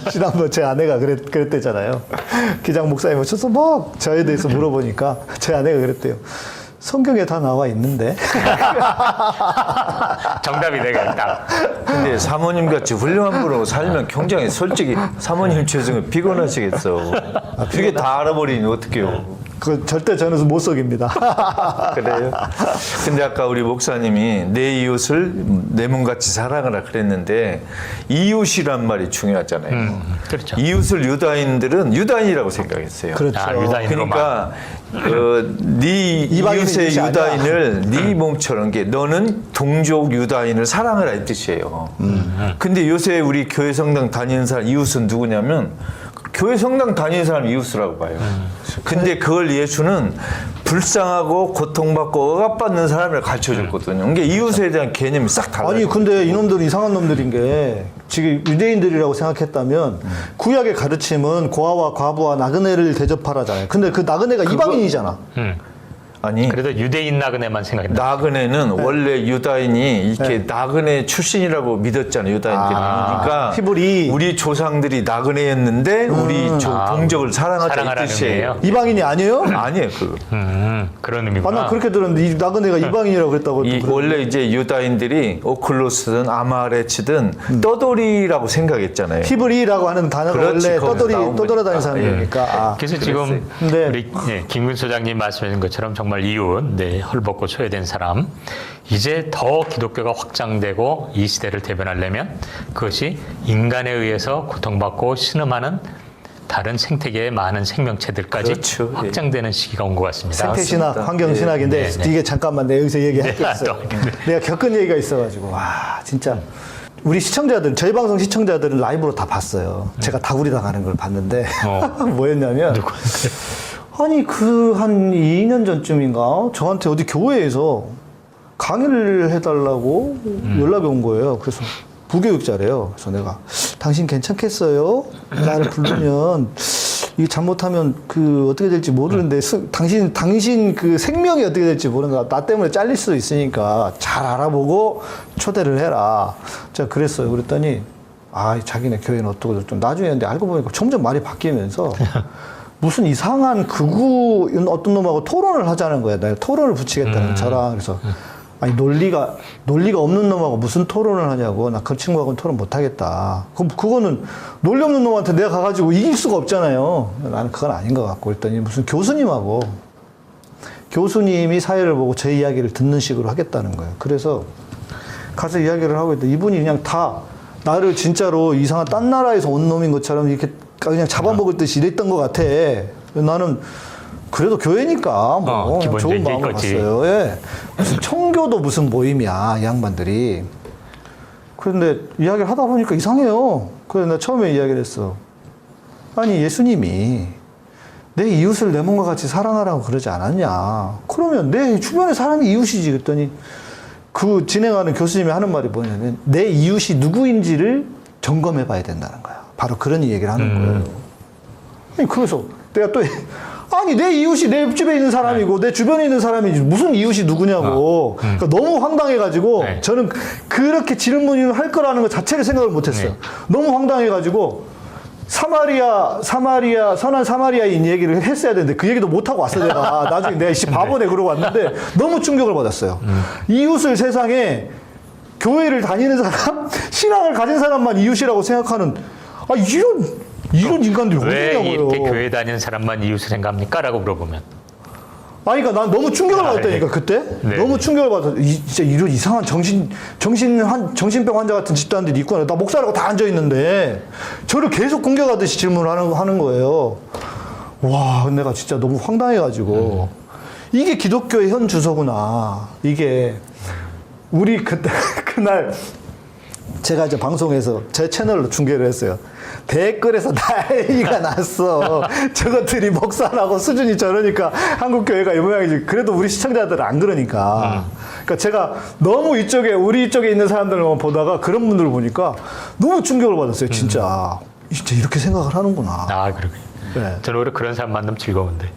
지난번 제 아내가 그랬대잖아요. 기장 목사님 오셔서 막 저에 대해서 물어보니까 제 아내가 그랬대요. 성경에 다 나와 있는데. 정답이 되겠다. 근데 사모님 같이 훌륭한 분으로 살면 굉장히 솔직히 사모님 죄송해요. 피곤하시겠어. 그게 다 알아버리니 어떡해요. 그 절대 저는 못 속입니다. 그래요? 근데 아까 우리 목사님이 내 이웃을 내 몸같이 사랑하라 그랬는데 이웃이란 말이 중요하잖아요. 그렇죠. 이웃을 유다인들은 유다인이라고 생각했어요. 그렇죠. 유다인으로만. 그러니까 네 이방인 이웃의 이웃이 아니야. 유다인을 네 몸처럼 게 너는 동족 유다인을 사랑하라 이 뜻이에요. 근데 요새 우리 교회 성당 다니는 사람 이웃은 누구냐면 교회 성당 다니는 사람 이웃이라고 봐요. 근데 그걸 예수는 불쌍하고 고통받고 억압받는 사람을 가르쳐줬거든요. 이게 이웃에 대한 개념이 싹 달라요. 아니 근데 이놈들은 이상한 놈들인 게 지금 유대인들이라고 생각했다면 구약의 가르침은 고아와 과부와 나그네를 대접하라잖아요. 근데 그 나그네가 이방인이잖아. 아니 그래도 유대인 나그네만 생각했나? 나그네는 원래 유다인이 이렇게 나그네 출신이라고 믿었잖아요. 유다인들이. 그러니까 히브리. 우리 조상들이 나그네였는데 우리 동족을 사랑하자 이 사랑하라는 뜻이에요. 의미예요? 이방인이 아니에요? 아니에요. 그거. 그런 의미구나. 난 그렇게 들었는데 이 나그네가 이방인이라고 그랬다고. 이 원래 이제 유다인들이 오클로스든 아마레치든 떠돌이라고 생각했잖아요. 히브리라고 하는 단어가 그렇지, 원래 거기서 나온 떠돌아다니는 거니까. 사람이니까. 그래서 지금 근데- 우리 김근 소장님 말씀하신 것처럼 정말 이웃, 헐벗고 소외된 사람, 이제 더 기독교가 확장되고 이 시대를 대변하려면 그것이 인간에 의해서 고통받고 신음하는 다른 생태계의 많은 생명체들까지 그렇죠. 예. 확장되는 시기가 온 것 같습니다. 생태신학, 맞습니다. 환경신학인데 네, 네. 이게 잠깐만 내가 여기서 얘기할 게 있어요. 네. 내가 겪은 얘기가 있어가지고 와 진짜 우리 시청자들 저희 방송 시청자들은 라이브로 다 봤어요. 제가 다구리 당하는 걸 봤는데 뭐였냐면 아니 그 한 2년 전쯤인가 저한테 어디 교회에서 강의를 해달라고 연락이 온 거예요. 그래서 부교육자래요. 그래서 내가 당신 괜찮겠어요? 나를 부르면 이게 잘못하면 그 어떻게 될지 모르는데 당신 그 생명이 어떻게 될지 모르는데 나 때문에 잘릴 수도 있으니까 잘 알아보고 초대를 해라. 제가 그랬어요. 그랬더니 자기네 교회는 어떻고 저쩌고 나중에 근데 알고 보니까 점점 말이 바뀌면서 무슨 이상한 극우 어떤 놈하고 토론을 하자는 거야. 내가 토론을 붙이겠다는 저랑. 그래서 아니 논리가 없는 놈하고 무슨 토론을 하냐고. 나 그 친구하고는 토론 못 하겠다. 그거는 논리 없는 놈한테 내가 가가지고 이길 수가 없잖아요. 나는 그건 아닌 것 같고. 그랬더니 무슨 교수님이 사회를 보고 제 이야기를 듣는 식으로 하겠다는 거예요. 그래서 가서 이야기를 하고 있더니 이분이 그냥 다 나를 진짜로 이상한 딴 나라에서 온 놈인 것처럼 이렇게 그냥 잡아먹을 듯이 이랬던 것 같아. 나는 그래도 교회니까 뭐 좋은 마음을 봤어요. 예. 무슨 청교도 무슨 모임이야 이 양반들이. 그런데 이야기를 하다 보니까 이상해요. 그래서 내가 처음에 이야기를 했어. 아니 예수님이 내 이웃을 내 몸과 같이 사랑하라고 그러지 않았냐. 그러면 내 주변의 사람이 이웃이지. 그랬더니 그 진행하는 교수님이 하는 말이 뭐냐면 내 이웃이 누구인지를 점검해 봐야 된다는 거야. 바로 그런 얘기를 하는 거예요. 아니, 그래서 내가 또 아니 내 이웃이 내 집에 있는 사람이고 내 주변에 있는 사람이지 무슨 이웃이 누구냐고. 그러니까 너무 황당해가지고 저는 그렇게 질문을 할 거라는 것 자체를 생각을 못했어요. 너무 황당해가지고 선한 사마리아인 얘기를 했어야 되는데 그 얘기도 못하고 왔어 내가. 나중에 내가 바보네 그러고 왔는데 너무 충격을 받았어요. 이웃을 세상에 교회를 다니는 사람, 신앙을 가진 사람만 이웃이라고 생각하는 이런 인간들이 왜 어디냐고요. 이렇게 교회 다니는 사람만 이웃을 생각합니까? 라고 물어보면. 그러니까 난 너무 충격을 받았다니까 그때. 네. 너무 충격을 받았어. 진짜 이런 이상한 정신병 환자 같은 집단들이 있구나. 나 목사라고 다 앉아 있는데 저를 계속 공격하듯이 질문을 하는 거예요. 와, 내가 진짜 너무 황당해가지고 이게 기독교의 현 주소구나. 이게 우리 그날 제가 이제 방송에서 제 채널로 중계를 했어요. 댓글에서 난리가 났어. 저것들이 목사라고 수준이 저러니까 한국 교회가 이 모양이지. 그래도 우리 시청자들은 안 그러니까. 그러니까 제가 너무 우리 이쪽에 있는 사람들만 보다가 그런 분들을 보니까 너무 충격을 받았어요. 진짜 이렇게 생각을 하는구나. 아, 그러게. 네. 저는 오히려 그런 사람 만나면 즐거운데.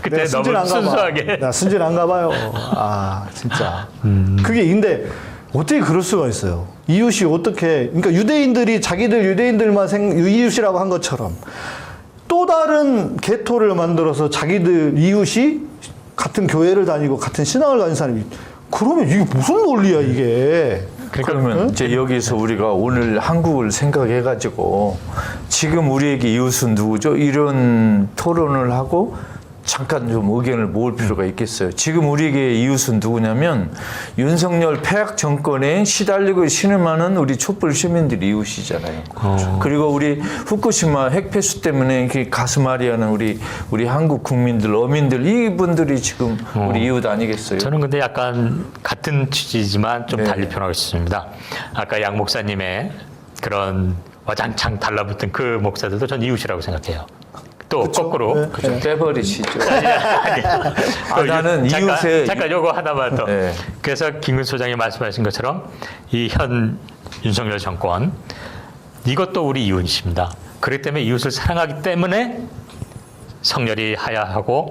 그때 내가 너무 순수하게. 나 순진한가 봐요. 아, 진짜. 그게 근데 어떻게 그럴 수가 있어요? 이웃이 어떻게, 그러니까 유대인들이 자기들 유대인들만 이웃이라고 한 것처럼 또 다른 계토를 만들어서 자기들 이웃이 같은 교회를 다니고 같은 신앙을 가진 사람이, 그러면 이게 무슨 논리야, 이게. 그러면 이제 여기서 우리가 오늘 한국을 생각해가지고 지금 우리에게 이웃은 누구죠? 이런 토론을 하고 잠깐 좀 의견을 모을 필요가 있겠어요. 지금 우리에게 이웃은 누구냐면 윤석열 폐악 정권에 시달리고 신음하는 우리 촛불 시민들이 이웃이잖아요. 그리고 우리 후쿠시마 핵폐수 때문에 가슴 아리하는 우리 한국 국민들, 어민들, 이분들이 지금 우리 이웃 아니겠어요? 저는 근데 약간 같은 취지지만 좀 달리 표현하고 싶습니다. 아까 양 목사님의 그런 와장창 달라붙은 그 목사들도 전 이웃이라고 생각해요. 또 그쵸? 거꾸로 떼버리시죠. 나는 이웃의 잠깐 요거 하나만 더. 네. 그래서 김근 소장이 말씀하신 것처럼 이 현 윤석열 정권 이것도 우리 이웃입니다. 그렇기 때문에 이웃을 사랑하기 때문에 성렬이 하야하고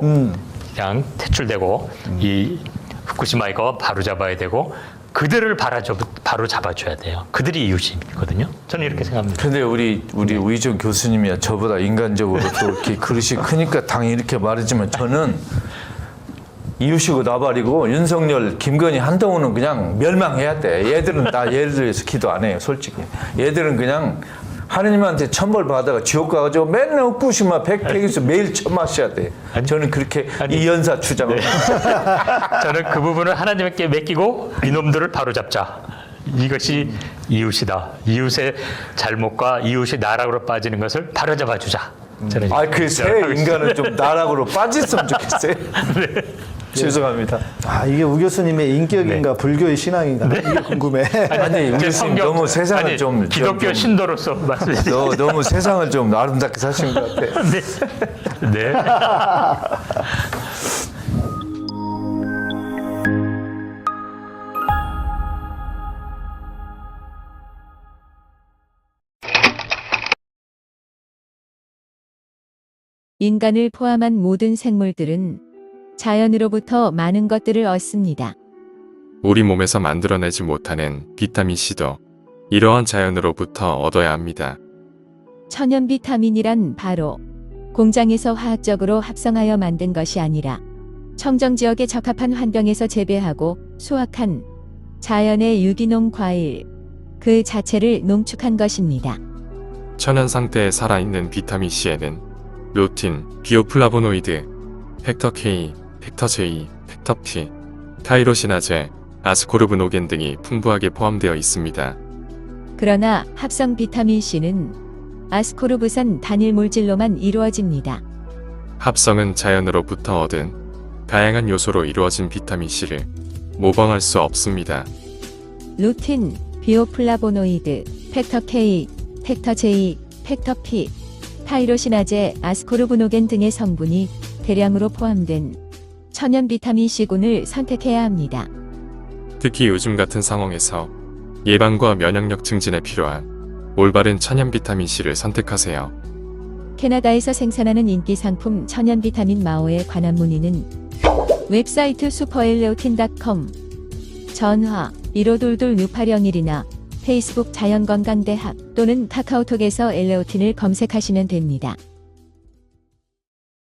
그냥 퇴출되고 이 후쿠시마 이거 바로 잡아야 되고 그들을 바로 잡아줘야 돼요. 그들이 이웃이거든요. 저는 이렇게 생각합니다. 근데 우리 우이정 교수님이야 저보다 인간적으로 또 이렇게 그릇이 크니까 당연히 이렇게 말하지만 저는 이웃이고 나발이고 윤석열, 김건희, 한동훈은 그냥 멸망해야 돼. 얘들은 다 얘들 위해서 기도 안 해요, 솔직히. 얘들은 그냥 하느님한테 천벌 받아가 지옥 가가지고 맨날 후쿠시마 백팩에서 매일 쳐 마셔야 돼. 저는 그렇게 이 연사 주장을. 네. 저는 그 부분을 하나님께 맡기고 이놈들을 바로잡자. 이것이 이웃이다. 이웃의 잘못과 이웃이 나락으로 빠지는 것을 바로잡아주자. 저는 그 새 인간은 좀 나락으로 빠졌으면 좋겠어요. 네. 죄송합니다. 이게 우 교수님의 인격인가 불교의 신앙인가 이게 궁금해. 아니 우 교수님 너무 세상을 좀 기독교 신도로서 말씀해주세요. 너무 세상을 좀 아름답게 사신 것 같아. 네. 네. 인간을 포함한 모든 생물들은 자연으로부터 많은 것들을 얻습니다. 우리 몸에서 만들어내지 못하는 비타민C도 이러한 자연으로부터 얻어야 합니다. 천연 비타민이란 바로 공장에서 화학적으로 합성하여 만든 것이 아니라 청정 지역에 적합한 환경에서 재배하고 수확한 자연의 유기농 과일 그 자체를 농축한 것입니다. 천연 상태에 살아있는 비타민C에는 루틴, 비오플라보노이드, 팩터 K, 팩터 J, 팩터 P, 타이로시나제, 아스코르브노겐 등이 풍부하게 포함되어 있습니다. 그러나 합성 비타민C는 아스코르브산 단일 물질로만 이루어집니다. 합성은 자연으로부터 얻은 다양한 요소로 이루어진 비타민C를 모방할 수 없습니다. 루틴, 비오플라보노이드, 팩터 K, 팩터 J, 팩터 P, 타이로시나제, 아스코르브노겐 등의 성분이 대량으로 포함된 천연 비타민 C군을 선택해야 합니다. 특히 요즘 같은 상황에서 예방과 면역력 증진에 필요한 올바른 천연 비타민 C를 선택하세요. 캐나다에서 생산하는 인기 상품 천연 비타민 마오에 관한 문의는 웹사이트 superelleotin.com, 전화 1522-6801이나 페이스북 자연건강대학 또는 카카오톡에서 엘레오틴을 검색하시면 됩니다.